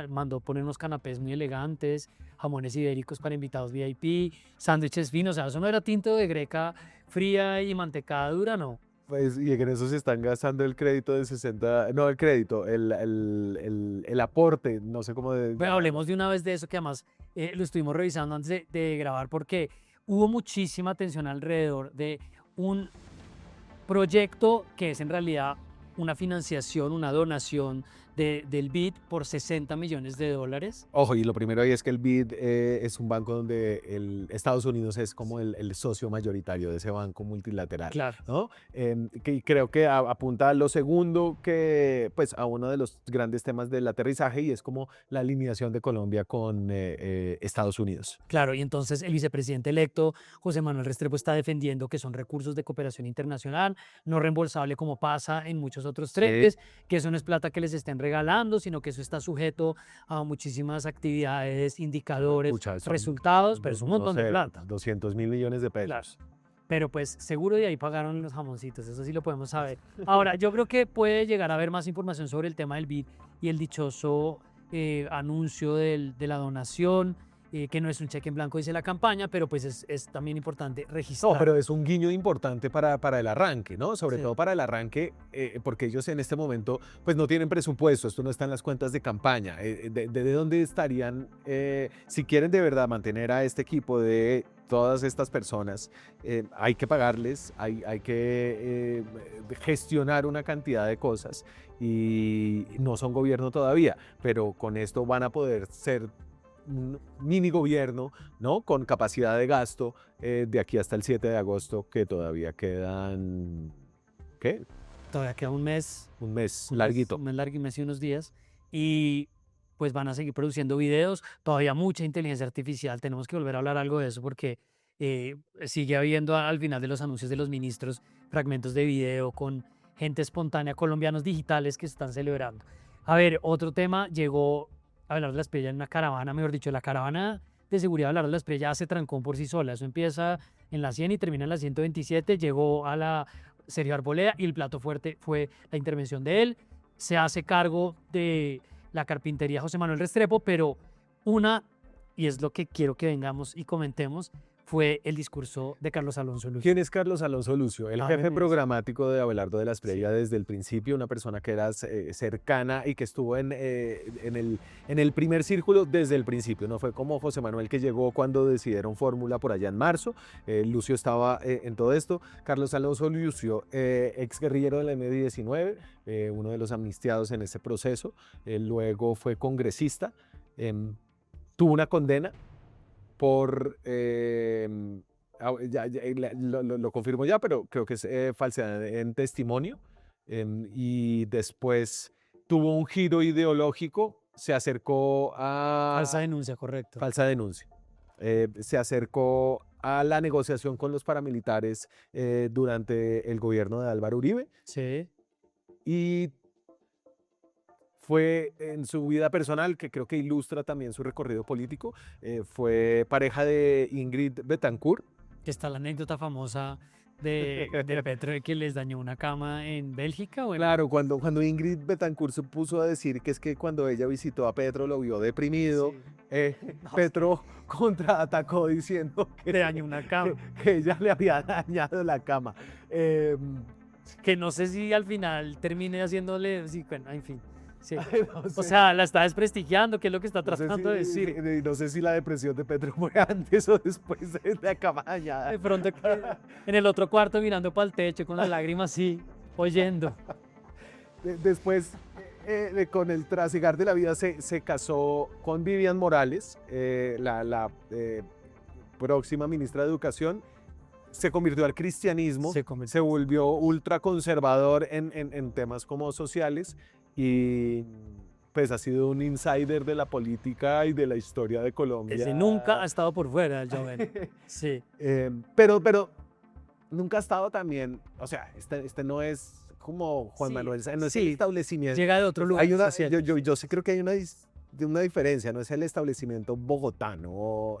Speaker 1: mandó poner unos canapés muy elegantes, jamones ibéricos para invitados VIP, sándwiches finos, o sea, eso no era tinto de greca fría y mantecada dura, no.
Speaker 2: Pues, y en eso se están gastando el crédito de 60, no el crédito, el aporte, no sé cómo de...
Speaker 1: Bueno, hablemos de una vez de eso que además lo estuvimos revisando antes de grabar porque hubo muchísima atención alrededor de un proyecto que es en realidad una financiación, una donación del BID por $60 millones.
Speaker 2: Ojo, y lo primero ahí es que el BID es un banco donde Estados Unidos es como el socio mayoritario de ese banco multilateral,
Speaker 1: Claro.
Speaker 2: ¿no? Y creo que apunta a lo segundo, que pues a uno de los grandes temas del aterrizaje, y es como la alineación de Colombia con Estados Unidos.
Speaker 1: Claro, y entonces el vicepresidente electo, José Manuel Restrepo, está defendiendo que son recursos de cooperación internacional, no reembolsable como pasa en muchos otros trenes, que eso no es plata que les estén regalando, sino que eso está sujeto a muchísimas actividades, indicadores,
Speaker 2: Pucha, son,
Speaker 1: resultados, pero es un montón
Speaker 2: no sé,
Speaker 1: de plata.
Speaker 2: 200.000 millones de pesos.
Speaker 1: Claro. Pero pues seguro de ahí pagaron los jamoncitos, eso sí lo podemos saber. Ahora, yo creo que puede llegar a haber más información sobre el tema del BID y el dichoso anuncio de la donación, que no es un cheque en blanco, dice la campaña, pero pues es también importante registrar.
Speaker 2: No, pero es un guiño importante para el arranque, ¿no? Sobre
Speaker 1: Sí.
Speaker 2: todo para el arranque, porque ellos en este momento pues no tienen presupuesto, esto no está en las cuentas de campaña. ¿De dónde estarían, si quieren de verdad mantener a este equipo de todas estas personas, hay que pagarles, hay que gestionar una cantidad de cosas y no son gobierno todavía, pero con esto van a poder ser un mini gobierno, ¿no? Con capacidad de gasto de aquí hasta el 7 de agosto, que todavía quedan, ¿qué?
Speaker 1: Todavía queda un mes.
Speaker 2: Un mes larguito.
Speaker 1: Un mes largo, mes y unos días. Y pues van a seguir produciendo videos, todavía mucha inteligencia artificial. Tenemos que volver a hablar algo de eso porque sigue habiendo al final de los anuncios de los ministros fragmentos de video con gente espontánea, colombianos digitales que están celebrando. A ver, otro tema, llegó a Abelardo de la Espriella en una caravana, mejor dicho, la caravana de seguridad de Abelardo de la Espriella ya se trancó por sí sola. Eso empieza en la 100 y termina en la 127, llegó a la Sergio Arboleda, y el plato fuerte fue la intervención de él. Se hace cargo de la carpintería José Manuel Restrepo, pero y es lo que quiero que vengamos y comentemos, fue el discurso de Carlos Alonso Lucio.
Speaker 2: ¿Quién es Carlos Alonso Lucio? El jefe
Speaker 1: Hábleme de eso.
Speaker 2: programático de Abelardo de la Espriella desde el principio, una persona que era cercana y que estuvo en el primer círculo desde el principio. No fue como José Manuel, que llegó cuando decidieron fórmula por allá en marzo. Lucio estaba en todo esto. Carlos Alonso Lucio, ex guerrillero del M-19, uno de los amnistiados en ese proceso. Luego fue congresista. Tuvo una condena por, lo confirmo ya, pero creo que es falsedad en testimonio, y después tuvo un giro ideológico, se acercó a...
Speaker 1: Falsa denuncia, correcto.
Speaker 2: Falsa denuncia. Se acercó a la negociación con los paramilitares durante el gobierno de Álvaro Uribe,
Speaker 1: Sí.
Speaker 2: y fue en su vida personal, que creo que ilustra también su recorrido político, fue pareja de Ingrid Betancourt.
Speaker 1: Que está la anécdota famosa de Petro de que les dañó una cama en Bélgica. Bueno,
Speaker 2: Claro, cuando Ingrid Betancourt se puso a decir que es que cuando ella visitó a Petro lo vio deprimido, Petro contraatacó diciendo
Speaker 1: le dañó una cama.
Speaker 2: que ella le había dañado la cama.
Speaker 1: Que no sé si al final termine haciéndole, sí, bueno, en fin. Sí.
Speaker 2: No
Speaker 1: O
Speaker 2: sé.
Speaker 1: sea, la está desprestigiando, que es lo que está
Speaker 2: No sé
Speaker 1: tratando de decir.
Speaker 2: No sé si la depresión de Petro fue antes o después de la cama dañada.
Speaker 1: De pronto en el otro cuarto mirando para el techo con las lágrimas así, oyendo.
Speaker 2: Después, con el trasigar de la vida, se casó con Vivian Morales, la próxima ministra de Educación. Se convirtió al cristianismo, se volvió ultraconservador en temas como sociales, y pues ha sido un insider de la política y de la historia de Colombia.
Speaker 1: Desde nunca ha estado por fuera el joven. Sí.
Speaker 2: Pero nunca ha estado también, o sea, este no es como Juan
Speaker 1: Sí,
Speaker 2: Manuel, no es el
Speaker 1: sí.
Speaker 2: establecimiento.
Speaker 1: Llega de otro lugar.
Speaker 2: Hay una,
Speaker 1: es cierto.
Speaker 2: yo sí creo que hay una diferencia, no es el establecimiento bogotano,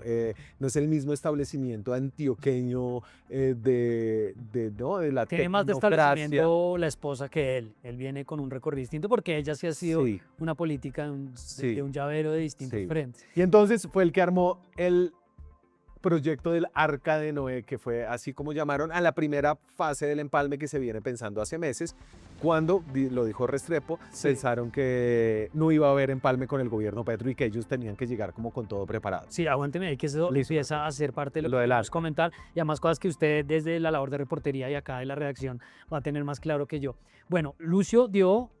Speaker 2: no es el mismo establecimiento antioqueño ¿no? de la
Speaker 1: Tiene más de
Speaker 2: tecnocracia.
Speaker 1: establecimiento la esposa que él. Él viene con un recorrido distinto porque ella sí ha sido
Speaker 2: Sí.
Speaker 1: una política
Speaker 2: Sí.
Speaker 1: de un llavero de distintos
Speaker 2: Sí.
Speaker 1: frentes.
Speaker 2: Y entonces fue el que armó el proyecto del Arca de Noé, que fue así como llamaron a la primera fase del empalme que se viene pensando hace meses, cuando, lo dijo Restrepo,
Speaker 1: Sí.
Speaker 2: pensaron que no iba a haber empalme con el gobierno Petro y que ellos tenían que llegar como con todo preparado.
Speaker 1: Sí, aguánteme ahí que eso
Speaker 2: Listo.
Speaker 1: empieza a ser parte de lo
Speaker 2: Lo
Speaker 1: que
Speaker 2: del
Speaker 1: vamos a
Speaker 2: arca.
Speaker 1: comentar y además cosas que usted desde la labor de reportería y acá de la redacción va a tener más claro que yo. Bueno, Lucio dio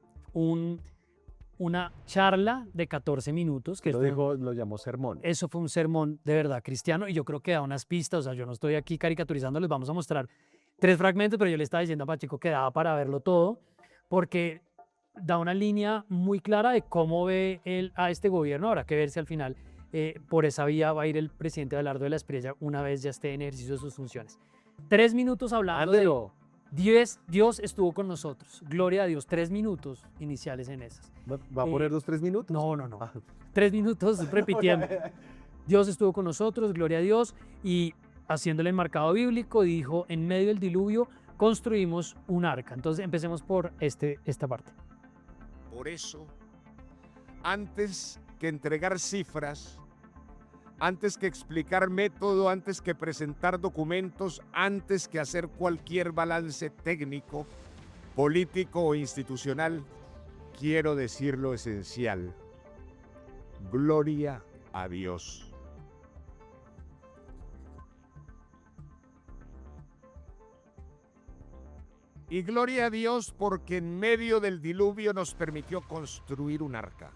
Speaker 1: una charla de 14 minutos. Que
Speaker 2: Lo llamó sermón.
Speaker 1: eso fue un sermón de verdad cristiano y yo creo que da unas pistas. O sea, yo no estoy aquí caricaturizando, les vamos a mostrar 3 fragmentos, pero yo le estaba diciendo a Pacheco que daba para verlo todo, porque da una línea muy clara de cómo ve él a este gobierno. Habrá que ver si al final por esa vía va a ir el presidente Abelardo de la Espriella una vez ya esté en ejercicio de sus funciones. 3 minutos hablando de Dios estuvo con nosotros. Gloria a Dios. 3 minutos iniciales en esas.
Speaker 2: ¿Va a poner los 3 minutos?
Speaker 1: No.
Speaker 2: Ah.
Speaker 1: 3 minutos repitiendo. Dios estuvo con nosotros, gloria a Dios, y haciendo el enmarcado bíblico dijo, en medio del diluvio construimos un arca. Entonces empecemos por esta parte.
Speaker 4: Por eso, antes que entregar cifras, antes que explicar método, antes que presentar documentos, antes que hacer cualquier balance técnico, político o institucional, quiero decir lo esencial. Gloria a Dios. Y gloria a Dios porque en medio del diluvio nos permitió construir un arca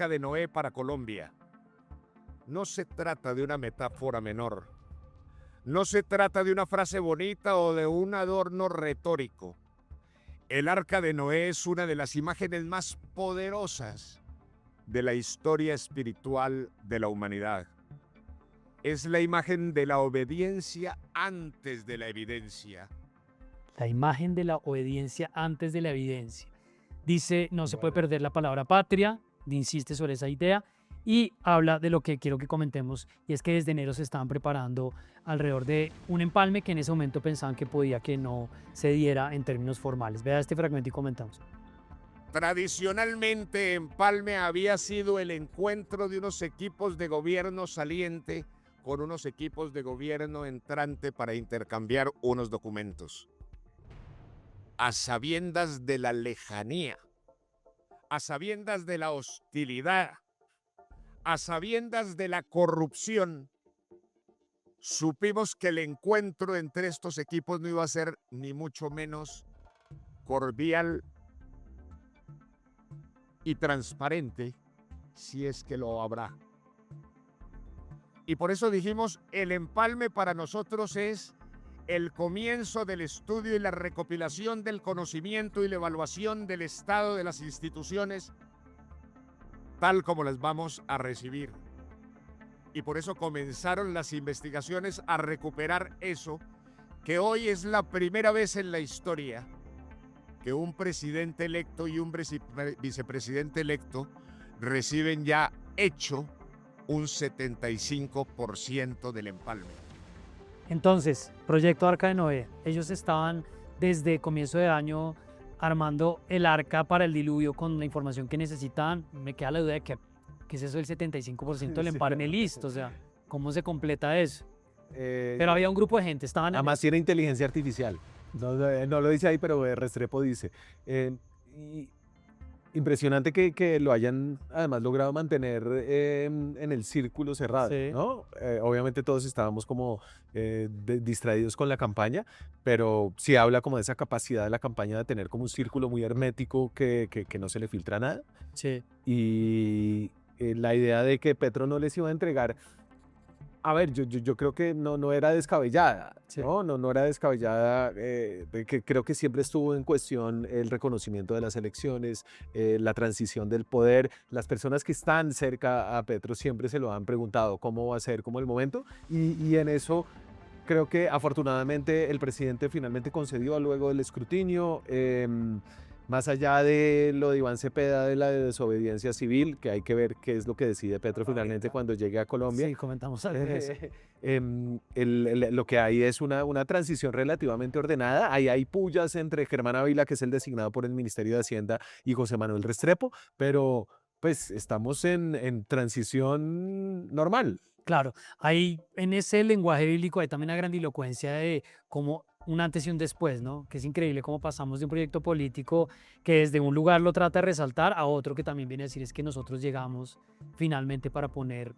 Speaker 4: de Noé para Colombia. No se trata de una metáfora menor, no se trata de una frase bonita o de un adorno retórico. El arca de Noé es una de las imágenes más poderosas de la historia espiritual de la humanidad. Es la imagen de la obediencia antes de la evidencia.
Speaker 1: La imagen de la obediencia antes de la evidencia. Dice, no se puede perder la palabra patria, insiste sobre esa idea, y habla de lo que quiero que comentemos, y es que desde enero se estaban preparando alrededor de un empalme que en ese momento pensaban que podía que no se diera en términos formales. Vea este fragmento y comentamos.
Speaker 4: Tradicionalmente, Empalme había sido el encuentro de unos equipos de gobierno saliente con unos equipos de gobierno entrante para intercambiar unos documentos. A sabiendas de la lejanía, a sabiendas de la hostilidad, a sabiendas de la corrupción, supimos que el encuentro entre estos equipos no iba a ser ni mucho menos cordial y transparente, si es que lo habrá. Y por eso dijimos, el empalme para nosotros es el comienzo del estudio y la recopilación del conocimiento y la evaluación del estado de las instituciones, tal como las vamos a recibir. Y por eso comenzaron las investigaciones a recuperar eso, que hoy es la primera vez en la historia que un presidente electo y un vicepresidente electo reciben ya hecho un 75% del empalme.
Speaker 1: Entonces, Proyecto Arca de Noé, ellos estaban desde comienzo de año armando el arca para el diluvio con la información que necesitaban. Me queda la duda de que es eso del 75% del empalme listo, o sea, ¿cómo se completa eso? Pero había un grupo de gente, estaban...
Speaker 2: Además tiene inteligencia artificial. No lo dice ahí, pero Restrepo dice. Y impresionante que lo hayan además logrado mantener en el círculo cerrado,
Speaker 1: Sí.
Speaker 2: ¿no? Obviamente todos estábamos como distraídos con la campaña, pero sí habla como de esa capacidad de la campaña de tener como un círculo muy hermético que no se le filtra nada.
Speaker 1: Sí.
Speaker 2: Y la idea de que Petro no les iba a entregar, a ver, yo creo que no era descabellada,
Speaker 1: Sí.
Speaker 2: no era descabellada, que creo que siempre estuvo en cuestión el reconocimiento de las elecciones, la transición del poder. Las personas que están cerca a Petro siempre se lo han preguntado cómo va a ser como el momento, y en eso creo que afortunadamente el presidente finalmente concedió luego del escrutinio. Más allá de lo de Iván Cepeda, de la desobediencia civil, que hay que ver qué es lo que decide Petro finalmente cuando llegue a Colombia.
Speaker 1: Sí, comentamos algo de eso.
Speaker 2: Lo que hay es una transición relativamente ordenada. Ahí hay pullas entre Germán Ávila, que es el designado por el Ministerio de Hacienda, y José Manuel Restrepo, pero pues estamos en transición normal.
Speaker 1: Claro, hay en ese lenguaje bíblico hay también una grandilocuencia de cómo un antes y un después, ¿no? Que es increíble cómo pasamos de un proyecto político que desde un lugar lo trata de resaltar a otro que también viene a decir es que nosotros llegamos finalmente para poner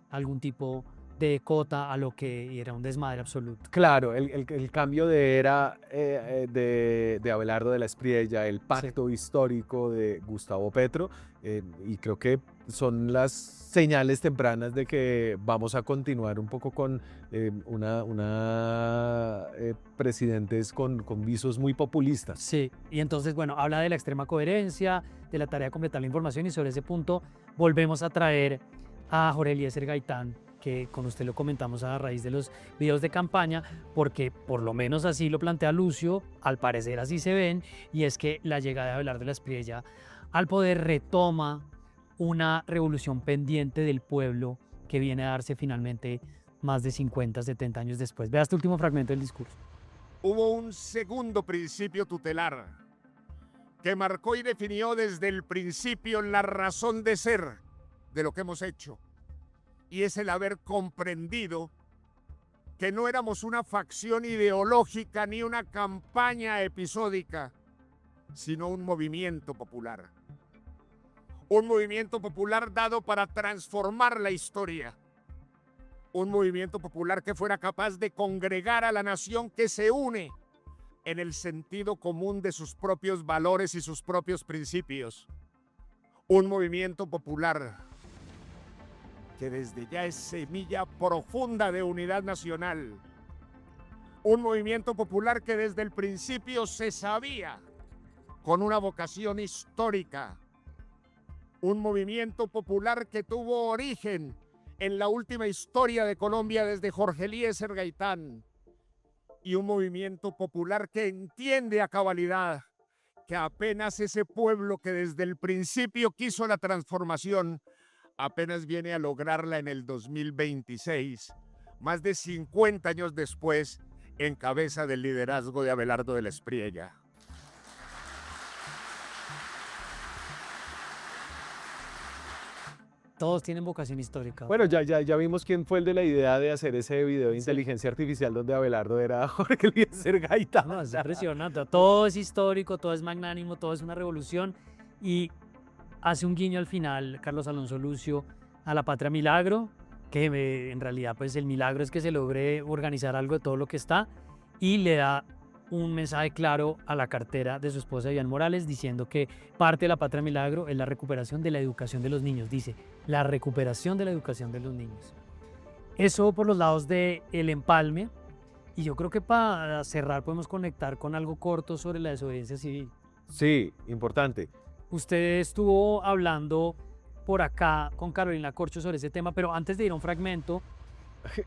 Speaker 1: algún tipo de cota a lo que era un desmadre absoluto.
Speaker 2: Claro, el cambio de era de Abelardo de la Espriella, el pacto histórico de Gustavo Petro, y creo que son las señales tempranas de que vamos a continuar un poco con presidentes con visos muy populistas.
Speaker 1: Sí, y entonces, bueno, habla de la extrema coherencia, de la tarea de completar la información, y sobre ese punto volvemos a traer a Jorge Eliezer Gaitán, que con usted lo comentamos a raíz de los videos de campaña, porque por lo menos así lo plantea Lucio, al parecer así se ven, y es que la llegada de Abelardo de la Espriella al poder retoma una revolución pendiente del pueblo que viene a darse finalmente más de 50, 70 años después. Vea este último fragmento del discurso.
Speaker 4: Hubo un segundo principio tutelar que marcó y definió desde el principio la razón de ser de lo que hemos hecho, y es el haber comprendido que no éramos una facción ideológica ni una campaña episódica, sino un movimiento popular. Un movimiento popular dado para transformar la historia. Un movimiento popular que fuera capaz de congregar a la nación, que se une en el sentido común de sus propios valores y sus propios principios. Un movimiento popular que desde ya es semilla profunda de unidad nacional. Un movimiento popular que desde el principio se sabía con una vocación histórica. Un movimiento popular que tuvo origen en la última historia de Colombia desde Jorge Eliezer Gaitán. Y un movimiento popular que entiende a cabalidad que apenas ese pueblo que desde el principio quiso la transformación apenas viene a lograrla en el 2026, más de 50 años después, en cabeza del liderazgo de Abelardo de la Espriella.
Speaker 1: Todos tienen vocación histórica.
Speaker 2: Bueno, ya vimos quién fue el de la idea de hacer ese video de inteligencia artificial donde Abelardo era Jorge Eliezer Gaitán.
Speaker 1: No, es impresionante. Todo es histórico, todo es magnánimo, todo es una revolución. Y hace un guiño al final, Carlos Alonso Lucio, a la Patria Milagro, que en realidad pues el milagro es que se logre organizar algo de todo lo que está, y le da un mensaje claro a la cartera de su esposa Vivian Morales diciendo que parte de la Patria Milagro es la recuperación de la educación de los niños. Dice, la recuperación de la educación de los niños. Eso por los lados del empalme. Y yo creo que para cerrar podemos conectar con algo corto sobre la desobediencia civil.
Speaker 2: Sí, importante.
Speaker 1: Usted estuvo hablando por acá con Carolina Corcho sobre ese tema, pero antes de ir a un fragmento,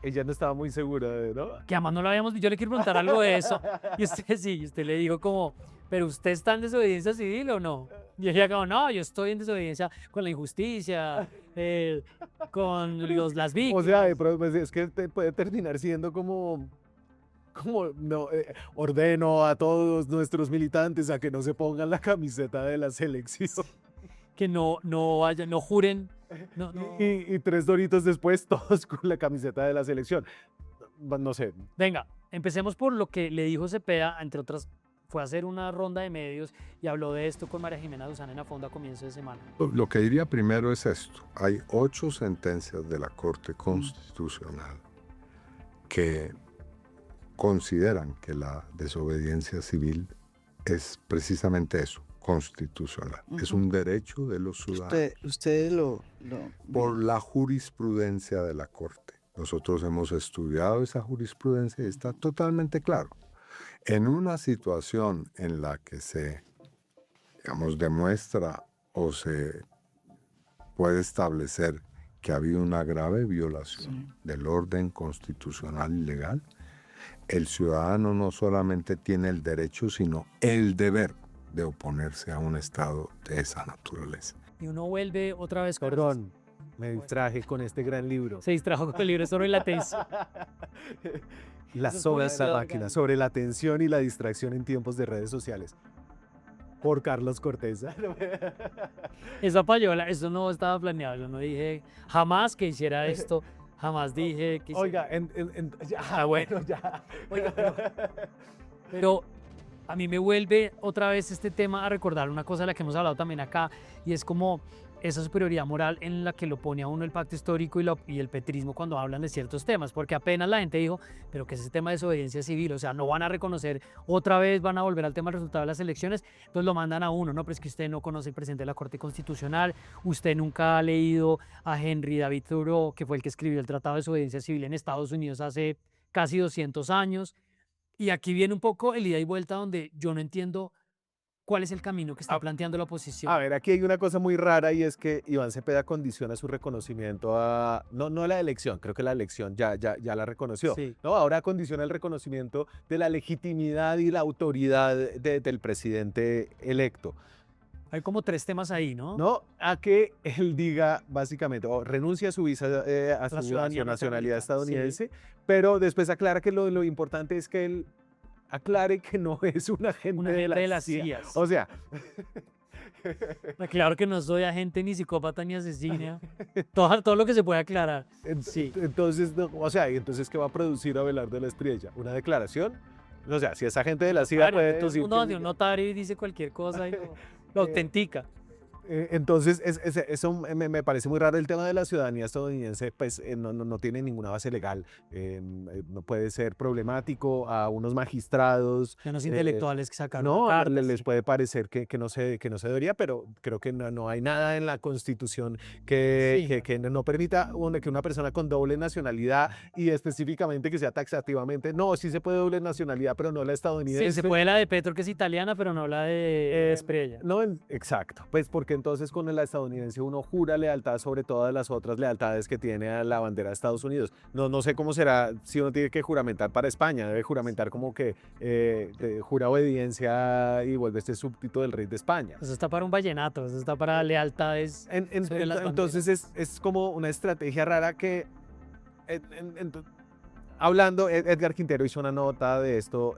Speaker 2: Ella no estaba muy segura, ¿no?
Speaker 1: que además no lo habíamos visto, yo le quiero preguntar algo de eso, y usted sí, usted le dijo como, ¿pero usted está en desobediencia civil o no? Y ella como, no, yo estoy en desobediencia con la injusticia, con las víctimas.
Speaker 2: O sea, pues, es que puede terminar siendo como no, ordeno a todos nuestros militantes a que no se pongan la camiseta de la selección.
Speaker 1: Que no vayan, no juren. No.
Speaker 2: Y 3 doritos después, todos con la camiseta de la selección. No sé.
Speaker 1: Venga, empecemos por lo que le dijo Cepeda, entre otras, fue a hacer una ronda de medios y habló de esto con María Jimena Duzán en la Fonda a comienzo de semana.
Speaker 5: Lo que diría primero es esto. Hay 8 sentencias de la Corte Constitucional que consideran que la desobediencia civil es precisamente eso, constitucional. Es un derecho de los ciudadanos.
Speaker 6: Usted
Speaker 5: Por la jurisprudencia de la Corte. Nosotros hemos estudiado esa jurisprudencia y está totalmente claro. En una situación en la que se, digamos, demuestra o se puede establecer que había una grave violación del orden constitucional y legal, el ciudadano no solamente tiene el derecho, sino el deber de oponerse a un estado de esa naturaleza.
Speaker 1: Y uno vuelve otra vez con...
Speaker 2: Perdón, me distraje con este gran libro.
Speaker 1: Se distrajo con el libro sobre la tesis.
Speaker 2: Las
Speaker 1: Eso
Speaker 2: obras
Speaker 1: es
Speaker 2: de la
Speaker 1: muy
Speaker 2: máquina, sobre la atención y la distracción en tiempos de redes sociales. Por Carlos Cortés.
Speaker 1: Esa payola, eso no estaba planeado. Yo no dije jamás que hiciera esto. Jamás dije que...
Speaker 2: Oiga, ya, bueno, ya.
Speaker 1: Oiga, pero a mí me vuelve otra vez este tema a recordar una cosa de la que hemos hablado también acá, y es como esa superioridad moral en la que lo pone a uno el pacto histórico y el petrismo cuando hablan de ciertos temas, porque apenas la gente dijo, pero que es ese tema de desobediencia civil, o sea, no van a reconocer otra vez, van a volver al tema del resultado de las elecciones, entonces lo mandan a uno, no, pero es que usted no conoce el presidente de la Corte Constitucional, usted nunca ha leído a Henry David Thoreau, que fue el que escribió el Tratado de Desobediencia Civil en Estados Unidos hace casi 200 años, y aquí viene un poco el ida y vuelta donde yo no entiendo cuál es el camino que está planteando la oposición.
Speaker 2: A ver, aquí hay una cosa muy rara y es que Iván Cepeda condiciona su reconocimiento a... No la elección, creo que la elección ya la reconoció.
Speaker 1: Sí.
Speaker 2: ¿No? Ahora condiciona el reconocimiento de la legitimidad y la autoridad del presidente electo.
Speaker 1: Hay como 3 temas ahí, ¿no?
Speaker 2: ¿No? A que él diga básicamente, o renuncia a su visa, a su
Speaker 1: ciudadanía
Speaker 2: nacionalidad
Speaker 1: norteamericana,
Speaker 2: estadounidense, pero después aclara que lo importante es que él aclare que no es un agente de la CIA. O sea...
Speaker 1: Claro que no soy agente ni psicópata ni asesina. Todo lo que se puede aclarar. Sí.
Speaker 2: Entonces, o sea, entonces ¿qué va a producir Abelardo de la Espriella? ¿Una declaración? O sea, si es agente de la CIA,
Speaker 1: Claro,
Speaker 2: puede
Speaker 1: entonces
Speaker 2: decir
Speaker 1: uno
Speaker 2: que-
Speaker 1: de un notario y dice cualquier cosa y lo autentica.
Speaker 2: Entonces, eso me parece muy raro. El tema de la ciudadanía estadounidense, pues no tiene ninguna base legal. No puede ser problemático a unos magistrados.
Speaker 1: Ya los intelectuales que sacaron
Speaker 2: No,
Speaker 1: una carta,
Speaker 2: les
Speaker 1: sí.
Speaker 2: puede parecer que no se debería, pero creo que no hay nada en la Constitución que,
Speaker 1: Sí.
Speaker 2: que no permita que una persona con doble nacionalidad y específicamente que sea taxativamente, no, sí se puede doble nacionalidad, pero no la estadounidense.
Speaker 1: Sí, se puede la de Petro, que es italiana, pero no la de Espriella.
Speaker 2: No, exacto, pues porque entonces con la estadounidense uno jura lealtad sobre todas las otras lealtades que tiene a la bandera de Estados Unidos. No sé cómo será si uno tiene que juramentar para España, debe juramentar como que jura obediencia y vuelve este súbdito del rey de España.
Speaker 1: Eso está para un vallenato, eso está para lealtades. sobre las
Speaker 2: Entonces es como una estrategia rara que... Hablando, Edgar Quintero hizo una nota de esto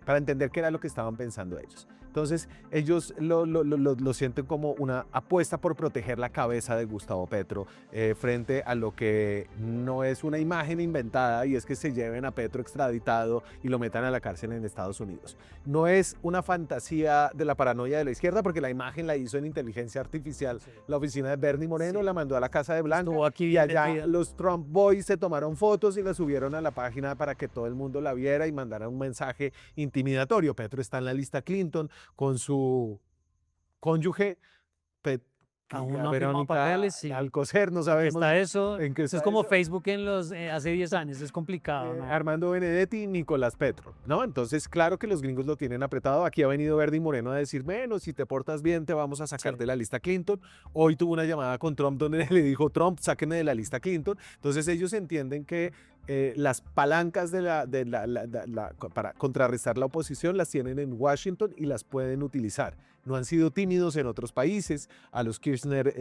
Speaker 2: para entender qué era lo que estaban pensando ellos. Entonces, ellos lo sienten como una apuesta por proteger la cabeza de Gustavo Petro frente a lo que no es una imagen inventada, y es que se lleven a Petro extraditado y lo metan a la cárcel en Estados Unidos. No es una fantasía de la paranoia de la izquierda, porque la imagen la hizo en inteligencia artificial.
Speaker 1: Sí.
Speaker 2: La oficina de Bernie Moreno la mandó a la Casa de Blanca.
Speaker 1: Estuvo aquí
Speaker 2: Y
Speaker 1: bien
Speaker 2: allá
Speaker 1: metida.
Speaker 2: los Trump Boys se tomaron fotos y las subieron a la página para que todo el mundo la viera y mandara un mensaje intimidatorio. Petro está en la lista Clinton con su cónyuge,
Speaker 1: Aún no ha firmado
Speaker 2: Verónica
Speaker 1: papeles, sí.
Speaker 2: Alcocer, no sabemos
Speaker 1: Está eso,
Speaker 2: en qué
Speaker 1: eso es
Speaker 2: está
Speaker 1: como
Speaker 2: eso.
Speaker 1: Facebook en los hace 10 años, es complicado, ¿no?
Speaker 2: Armando Benedetti y Nicolás Petro, ¿no? Entonces, claro que los gringos lo tienen apretado. Aquí ha venido Bernie Moreno a decir, bueno, si te portas bien, te vamos a sacar
Speaker 1: Sí.
Speaker 2: de la lista Clinton. Hoy tuvo una llamada con Trump donde le dijo, Trump, sáquenme de la lista Clinton. Entonces, ellos entienden que las palancas para contrarrestar la oposición las tienen en Washington y las pueden utilizar. No han sido tímidos en otros países. A los Kirchner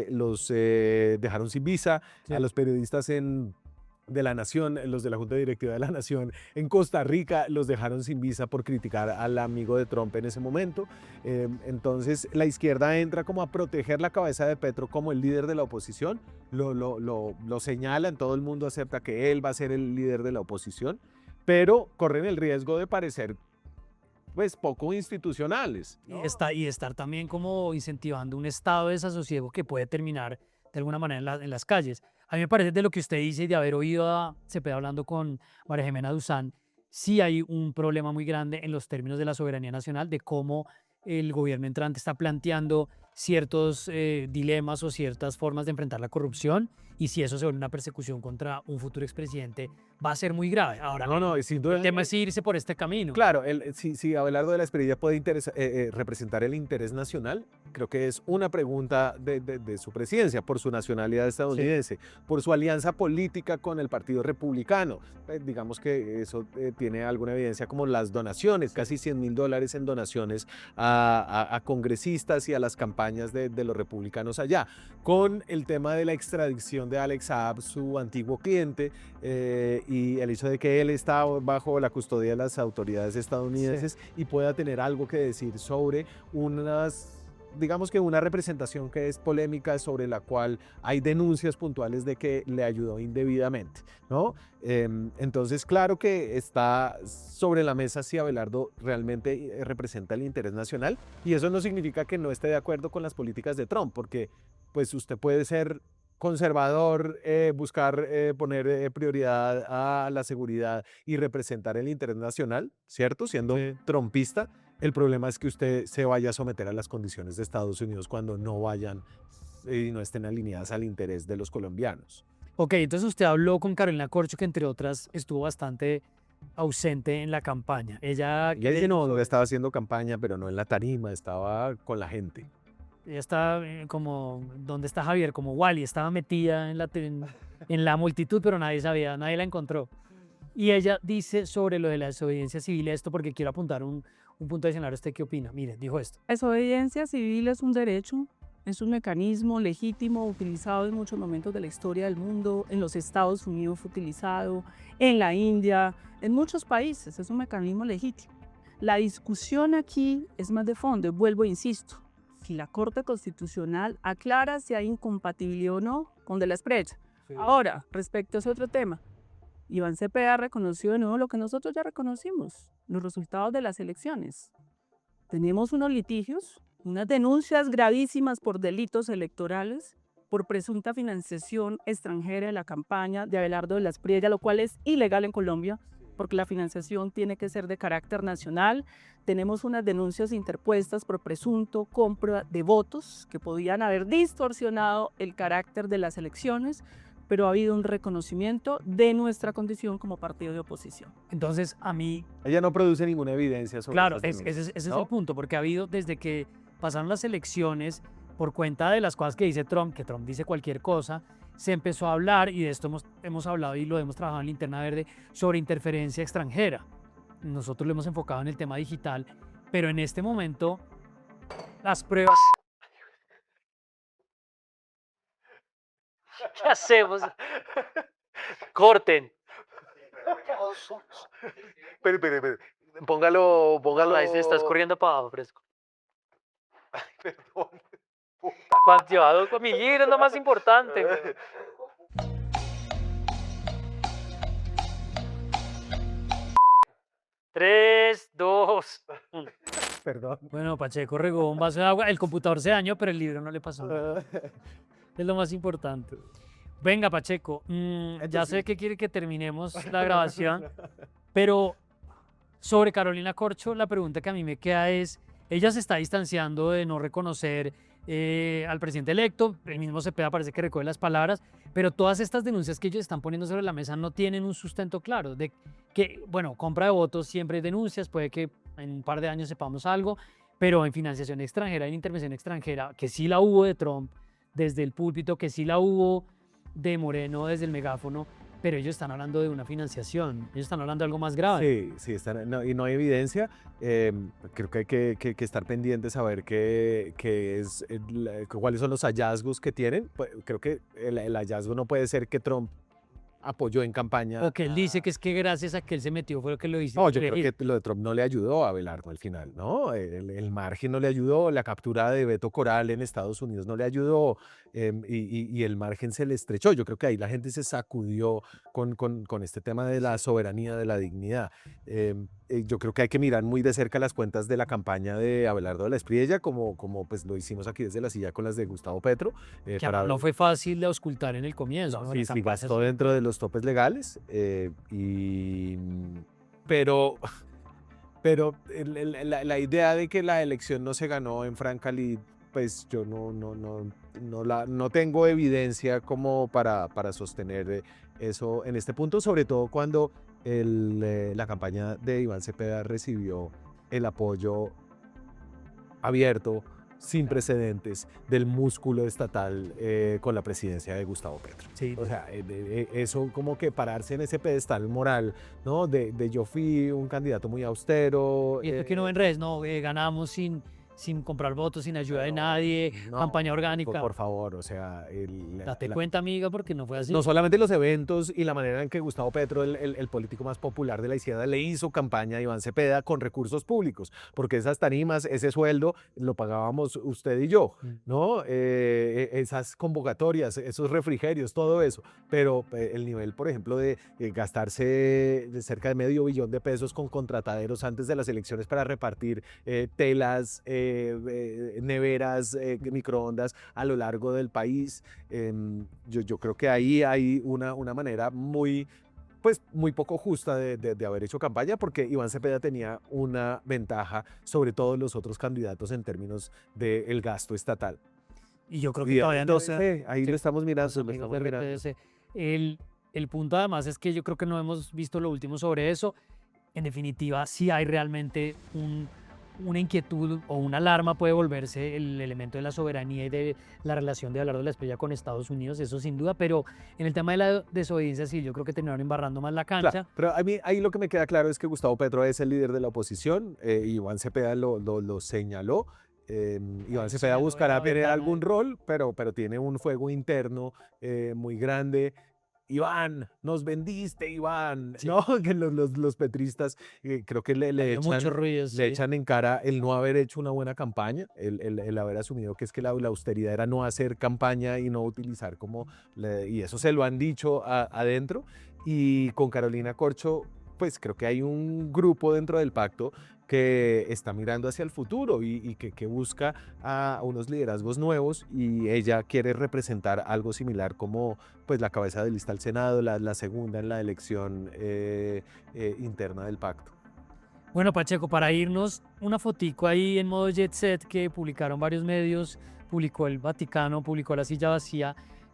Speaker 2: los dejaron sin visa,
Speaker 1: Sí.
Speaker 2: a los periodistas de la Nación, los de la Junta Directiva de la Nación en Costa Rica los dejaron sin visa por criticar al amigo de Trump en ese momento. Entonces la izquierda entra como a proteger la cabeza de Petro como el líder de la oposición, lo señalan, todo el mundo acepta que él va a ser el líder de la oposición, pero corren el riesgo de parecer pues poco institucionales, ¿no?
Speaker 1: Y estar también como incentivando un estado de desasosiego que puede terminar de alguna manera en las calles. A mí me parece, de lo que usted dice y de haber oído a Cepeda hablando con María Jimena Duzán, sí hay un problema muy grande en los términos de la soberanía nacional, de cómo el gobierno entrante está planteando ciertos dilemas o ciertas formas de enfrentar la corrupción, y si eso se vuelve una persecución contra un futuro expresidente, va a ser muy grave. Ahora,
Speaker 2: No, sin duda.
Speaker 1: el tema es irse por este camino.
Speaker 2: Claro, si Abelardo de la Espriella puede representar el interés nacional, creo que es una pregunta de su presidencia, por su nacionalidad estadounidense, por su alianza política con el Partido Republicano. Digamos que eso tiene alguna evidencia, como las donaciones, casi $100,000 en donaciones a congresistas y a las campañas de los republicanos allá, con el tema de la extradición de Alex Saab, su antiguo cliente, y el hecho de que él está bajo la custodia de las autoridades estadounidenses y pueda tener algo que decir sobre digamos que una representación que es polémica, sobre la cual hay denuncias puntuales de que le ayudó indebidamente, ¿no? Entonces, claro que está sobre la mesa si Abelardo realmente representa el interés nacional, y eso no significa que no esté de acuerdo con las políticas de Trump, porque pues usted puede ser conservador, buscar poner prioridad a la seguridad y representar el interés nacional, ¿cierto? Siendo trumpista. El problema es que usted se vaya a someter a las condiciones de Estados Unidos cuando no vayan y no estén alineadas al interés de los colombianos.
Speaker 1: Ok, entonces usted habló con Carolina Corcho, que entre otras estuvo bastante ausente en la campaña. Ella
Speaker 2: No estaba haciendo campaña, pero no en la tarima, estaba con la gente.
Speaker 1: Ella está como, ¿dónde está Javier? Como Wally, estaba metida en la multitud, pero nadie sabía, nadie la encontró. Y ella dice sobre lo de la desobediencia civil esto, porque quiero apuntar un punto adicional. ¿Usted qué opina? Mire, dijo esto.
Speaker 6: La desobediencia civil es un derecho, es un mecanismo legítimo utilizado en muchos momentos de la historia del mundo. En los Estados Unidos fue utilizado, en la India, en muchos países. Es un mecanismo legítimo. La discusión aquí es más de fondo. Vuelvo e insisto. Si la Corte Constitucional aclara si hay incompatibilidad o no con De la Espriella. Sí. Ahora, respecto a ese otro tema, Iván Cepeda reconoció de nuevo lo que nosotros ya reconocimos, los resultados de las elecciones. Tenemos unos litigios, unas denuncias gravísimas por delitos electorales, por presunta financiación extranjera de la campaña de Abelardo de la Espriella, lo cual es ilegal en Colombia, porque la financiación tiene que ser de carácter nacional. Tenemos unas denuncias interpuestas por presunto compra de votos que podían haber distorsionado el carácter de las elecciones, pero ha habido un reconocimiento de nuestra condición como partido de oposición.
Speaker 1: Entonces, a mí...
Speaker 2: Ella no produce ninguna evidencia sobre
Speaker 1: Claro,
Speaker 2: estas
Speaker 1: ese
Speaker 2: denuncias,
Speaker 1: es
Speaker 2: ¿no?
Speaker 1: el punto, porque ha habido desde que pasaron las elecciones, por cuenta de las cosas que dice Trump, que Trump dice cualquier cosa, se empezó a hablar, y de esto hemos hablado y lo hemos trabajado en Linterna Verde, sobre interferencia extranjera. Nosotros lo hemos enfocado en el tema digital, pero en este momento las pruebas... ¿Qué hacemos? Corten.
Speaker 2: Espere. Póngalo.
Speaker 1: Ahí se estás corriendo para abajo, fresco.
Speaker 2: Perdón.
Speaker 1: Cuando llevado con mi libro es lo más importante. güey. 3, 2, 1.
Speaker 2: Perdón.
Speaker 1: Bueno, Pacheco regó un vaso de agua. El computador se dañó, pero el libro no le pasó nada. Es lo más importante. Venga, Pacheco, ya sé que quiere que terminemos la grabación, pero sobre Carolina Corcho, la pregunta que a mí me queda es, ella se está distanciando de no reconocer al presidente electo, el mismo Cepeda parece que recoge las palabras, pero todas estas denuncias que ellos están poniendo sobre la mesa no tienen un sustento claro, de que, bueno, compra de votos siempre hay denuncias, puede que en un par de años sepamos algo, pero en financiación extranjera, en intervención extranjera, que sí la hubo de Trump desde el púlpito, que sí la hubo de Moreno desde el megáfono, pero ellos están hablando de una financiación, ellos están hablando de algo más grave.
Speaker 2: Sí, y no hay evidencia. Creo que hay que estar pendientes a ver cuáles son los hallazgos que tienen. Creo que el hallazgo no puede ser que Trump apoyó en campaña.
Speaker 1: O que él dice que es que gracias a que él se metió fue lo que lo hizo.
Speaker 2: No, yo creo que lo de Trump no le ayudó a Abelardo al final, ¿no? El margen no le ayudó, la captura de Beto Coral en Estados Unidos no le ayudó, y el margen se le estrechó. Yo creo que ahí la gente se sacudió con este tema de la soberanía, de la dignidad. Yo creo que hay que mirar muy de cerca las cuentas de la campaña de Abelardo de la Espriella, como pues lo hicimos aquí desde la silla con las de Gustavo Petro.
Speaker 1: Que no fue fácil de auscultar en el comienzo.
Speaker 2: No, sí, gastó dentro de los topes legales, pero la idea de que la elección no se ganó en Francalid, pues yo no tengo evidencia como para sostener eso en este punto, sobre todo cuando la campaña de Iván Cepeda recibió el apoyo abierto, sin precedentes, del músculo estatal con la presidencia de Gustavo Petro.
Speaker 1: Sí.
Speaker 2: O sea, eso como que pararse en ese pedestal moral, ¿no? De yo fui un candidato muy austero.
Speaker 1: Y esto que no en redes, no, ganamos sin comprar votos, sin ayuda de nadie, campaña orgánica.
Speaker 2: Por favor, o sea...
Speaker 1: Date cuenta, amiga, porque no fue así.
Speaker 2: No solamente los eventos y la manera en que Gustavo Petro, el político más popular de la izquierda, le hizo campaña a Iván Cepeda con recursos públicos, porque esas tarimas, ese sueldo, lo pagábamos usted y yo, ¿no? Esas convocatorias, esos refrigerios, todo eso. Pero el nivel, por ejemplo, de gastarse de cerca de $500 millones de pesos con contrataderos antes de las elecciones para repartir telas, neveras, microondas a lo largo del país. Yo creo que ahí hay una manera muy poco justa de haber hecho campaña, porque Iván Cepeda tenía una ventaja sobre todos los otros candidatos en términos del gasto estatal.
Speaker 1: Y yo creo que todavía no sé.
Speaker 2: Ahí lo estamos mirando.
Speaker 1: El punto además es que yo creo que no hemos visto lo último sobre eso. En definitiva, sí hay realmente una inquietud o una alarma, puede volverse el elemento de la soberanía y de la relación de Abelardo de la Espriella con Estados Unidos, eso sin duda, pero en el tema de la desobediencia sí, yo creo que terminaron embarrando más la cancha.
Speaker 2: Claro, pero a mí ahí lo que me queda claro es que Gustavo Petro es el líder de la oposición, Iván Cepeda lo señaló. Iván Cepeda buscará tener algún rol, pero tiene un fuego interno muy grande. Iván, nos vendiste, Iván, sí. ¿No? Que los petristas creo que le echan en cara el no haber hecho una buena campaña, el haber asumido que es que la austeridad era no hacer campaña y no utilizar y eso se lo han dicho adentro. Y con Carolina Corcho, pues creo que hay un grupo dentro del pacto que está mirando hacia el futuro y que busca a unos liderazgos nuevos, y ella quiere representar algo similar como pues la cabeza de lista al Senado, la segunda en la elección interna del pacto.
Speaker 1: Bueno, Pacheco, para irnos, una fotico ahí en modo jet set que publicaron varios medios, publicó el Vaticano, publicó La Silla Vacía,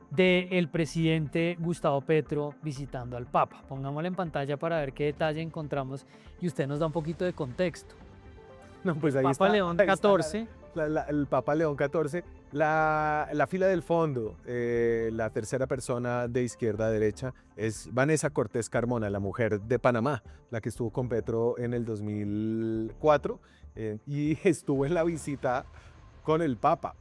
Speaker 1: del presidente Gustavo Petro visitando al Papa. Pongámoslo en pantalla para ver qué detalle encontramos y usted nos da un poquito de contexto.
Speaker 2: No, pues ahí
Speaker 1: Papa
Speaker 2: está,
Speaker 1: León
Speaker 2: ahí
Speaker 1: XIV.
Speaker 2: el Papa León XIV, la fila del fondo, la tercera persona de izquierda a derecha es Vanessa Cortés Carmona, la mujer de Panamá, la que estuvo con Petro en el 2004 y estuvo en la visita con el Papa.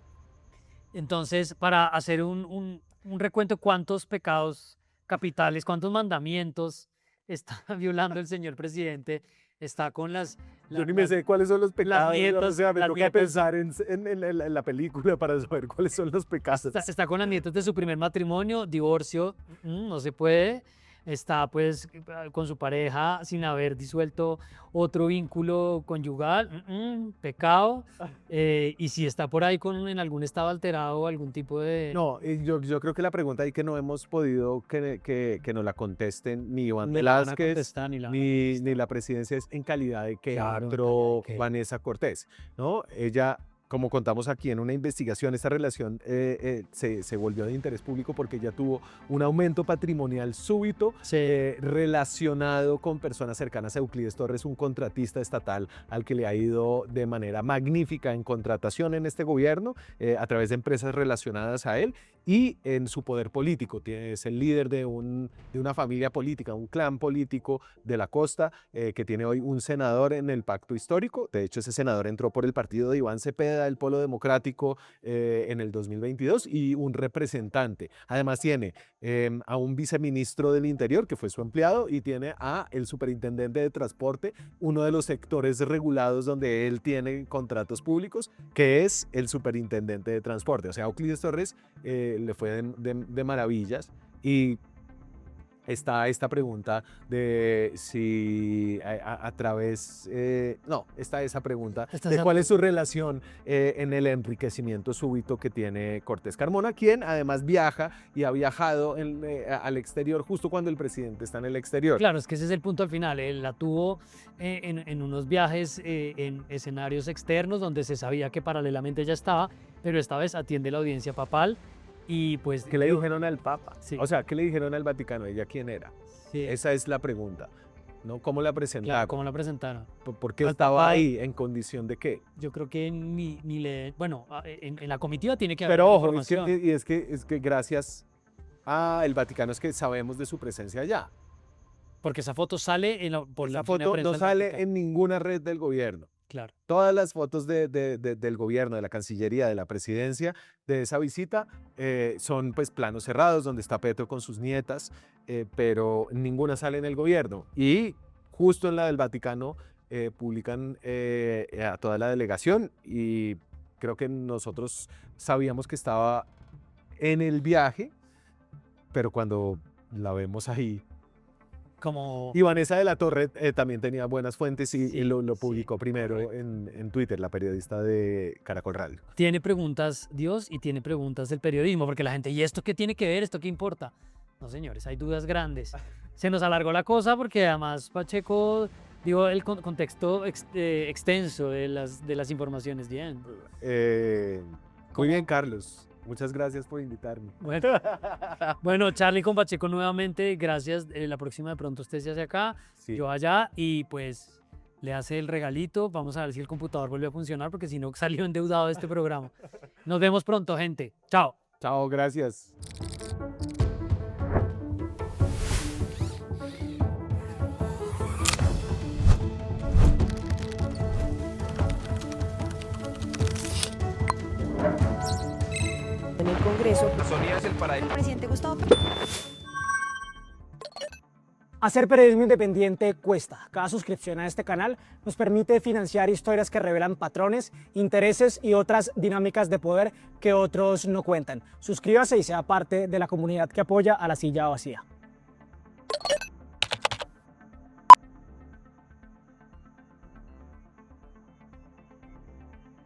Speaker 1: Entonces, para hacer un recuento, ¿cuántos pecados capitales, cuántos mandamientos está violando el señor presidente? Está con
Speaker 2: Yo ni me sé cuáles son los pecados.
Speaker 1: nietas-
Speaker 2: o sea, me
Speaker 1: las
Speaker 2: toca
Speaker 1: nietas-
Speaker 2: pensar en la película para saber cuáles son los pecados.
Speaker 1: Está con las nietas de su primer matrimonio, divorcio, no se puede. Está pues con su pareja sin haber disuelto otro vínculo conyugal, pecado. Y si está por ahí en algún estado alterado, algún tipo de...
Speaker 2: No, yo creo que la pregunta ahí que no hemos podido que nos la contesten ni Iván
Speaker 1: me la van a
Speaker 2: Velázquez
Speaker 1: contestar ni la van a
Speaker 2: ni
Speaker 1: contestar.
Speaker 2: la presidencia es en calidad de que
Speaker 1: Claro, en
Speaker 2: entró
Speaker 1: calidad de qué.
Speaker 2: Vanessa Cortés, ¿no? Ella, como contamos aquí en una investigación, esta relación se volvió de interés público porque ella tuvo un aumento patrimonial súbito relacionado con personas cercanas a Euclides Torres, un contratista estatal al que le ha ido de manera magnífica en contratación en este gobierno a través de empresas relacionadas a él y en su poder político. Es el líder de una familia política, un clan político de la costa que tiene hoy un senador en el pacto histórico. De hecho, ese senador entró por el partido de Iván Cepeda, del Polo Democrático, en el 2022 y un representante. Además tiene a un viceministro del Interior, que fue su empleado, y tiene a el superintendente de transporte, uno de los sectores regulados donde él tiene contratos públicos, que es el superintendente de transporte. O sea, Euclides Torres le fue de maravillas y está esta pregunta de si a través, no, está esa pregunta
Speaker 1: Está
Speaker 2: de
Speaker 1: esa
Speaker 2: cuál es su relación en el enriquecimiento súbito que tiene Cortés Carmona, quien además viaja y ha viajado al exterior justo cuando el presidente está en el exterior.
Speaker 1: Claro, es que ese es el punto al final. Él la tuvo en unos viajes en escenarios externos donde se sabía que paralelamente ella estaba, pero esta vez atiende la audiencia papal y pues...
Speaker 2: ¿Qué le dijeron al Papa?
Speaker 1: Sí.
Speaker 2: O sea, ¿qué le dijeron al Vaticano? ¿Ella quién era?
Speaker 1: Sí,
Speaker 2: Esa es la pregunta, ¿no? ¿Cómo la
Speaker 1: claro,
Speaker 2: presentaron?
Speaker 1: ¿cómo la presentaron?
Speaker 2: ¿Por qué
Speaker 1: Al
Speaker 2: estaba
Speaker 1: Papa-
Speaker 2: ahí? ¿En condición de qué?
Speaker 1: Yo creo que ni le... Bueno, en la comitiva tiene que haber
Speaker 2: Pero ojo,
Speaker 1: información.
Speaker 2: es que gracias al Vaticano es que sabemos de su presencia allá.
Speaker 1: Porque esa foto sale por
Speaker 2: La
Speaker 1: la
Speaker 2: foto
Speaker 1: prensa
Speaker 2: no
Speaker 1: del
Speaker 2: sale
Speaker 1: Vaticano.
Speaker 2: en ninguna red del gobierno.
Speaker 1: Claro.
Speaker 2: Todas las fotos del gobierno, de la Cancillería, de la presidencia, de esa visita, son pues planos cerrados donde está Petro con sus nietas, pero ninguna sale en el gobierno. Y justo en la del Vaticano publican a toda la delegación y creo que nosotros sabíamos que estaba en el viaje, pero cuando la vemos ahí...
Speaker 1: Como...
Speaker 2: Y Vanessa de la Torre también tenía buenas fuentes y
Speaker 1: Sí,
Speaker 2: lo
Speaker 1: sí,
Speaker 2: publicó primero en Twitter, la periodista de Caracol Radio.
Speaker 1: Tiene preguntas Dios y tiene preguntas del periodismo, porque la gente, ¿y esto qué tiene que ver? ¿Esto qué importa? No, señores, hay dudas grandes. Se nos alargó la cosa porque además Pacheco dio el contexto extenso de las informaciones. Bien.
Speaker 2: Muy bien, Carlos. Muchas gracias por invitarme.
Speaker 1: Bueno, Charlie con Pacheco nuevamente, gracias. La próxima de pronto usted se hace acá,
Speaker 2: Sí.
Speaker 1: yo allá y pues le hace el regalito. Vamos a ver si el computador vuelve a funcionar porque si no salió endeudado de este programa. Nos vemos pronto, gente. Chao.
Speaker 2: Chao, gracias.
Speaker 7: En el Congreso,
Speaker 8: Presidente Gustavo
Speaker 9: Hacer periodismo independiente cuesta. Cada suscripción a este canal nos permite financiar historias que revelan patrones, intereses y otras dinámicas de poder que otros no cuentan. Suscríbase y sea parte de la comunidad que apoya a La Silla Vacía.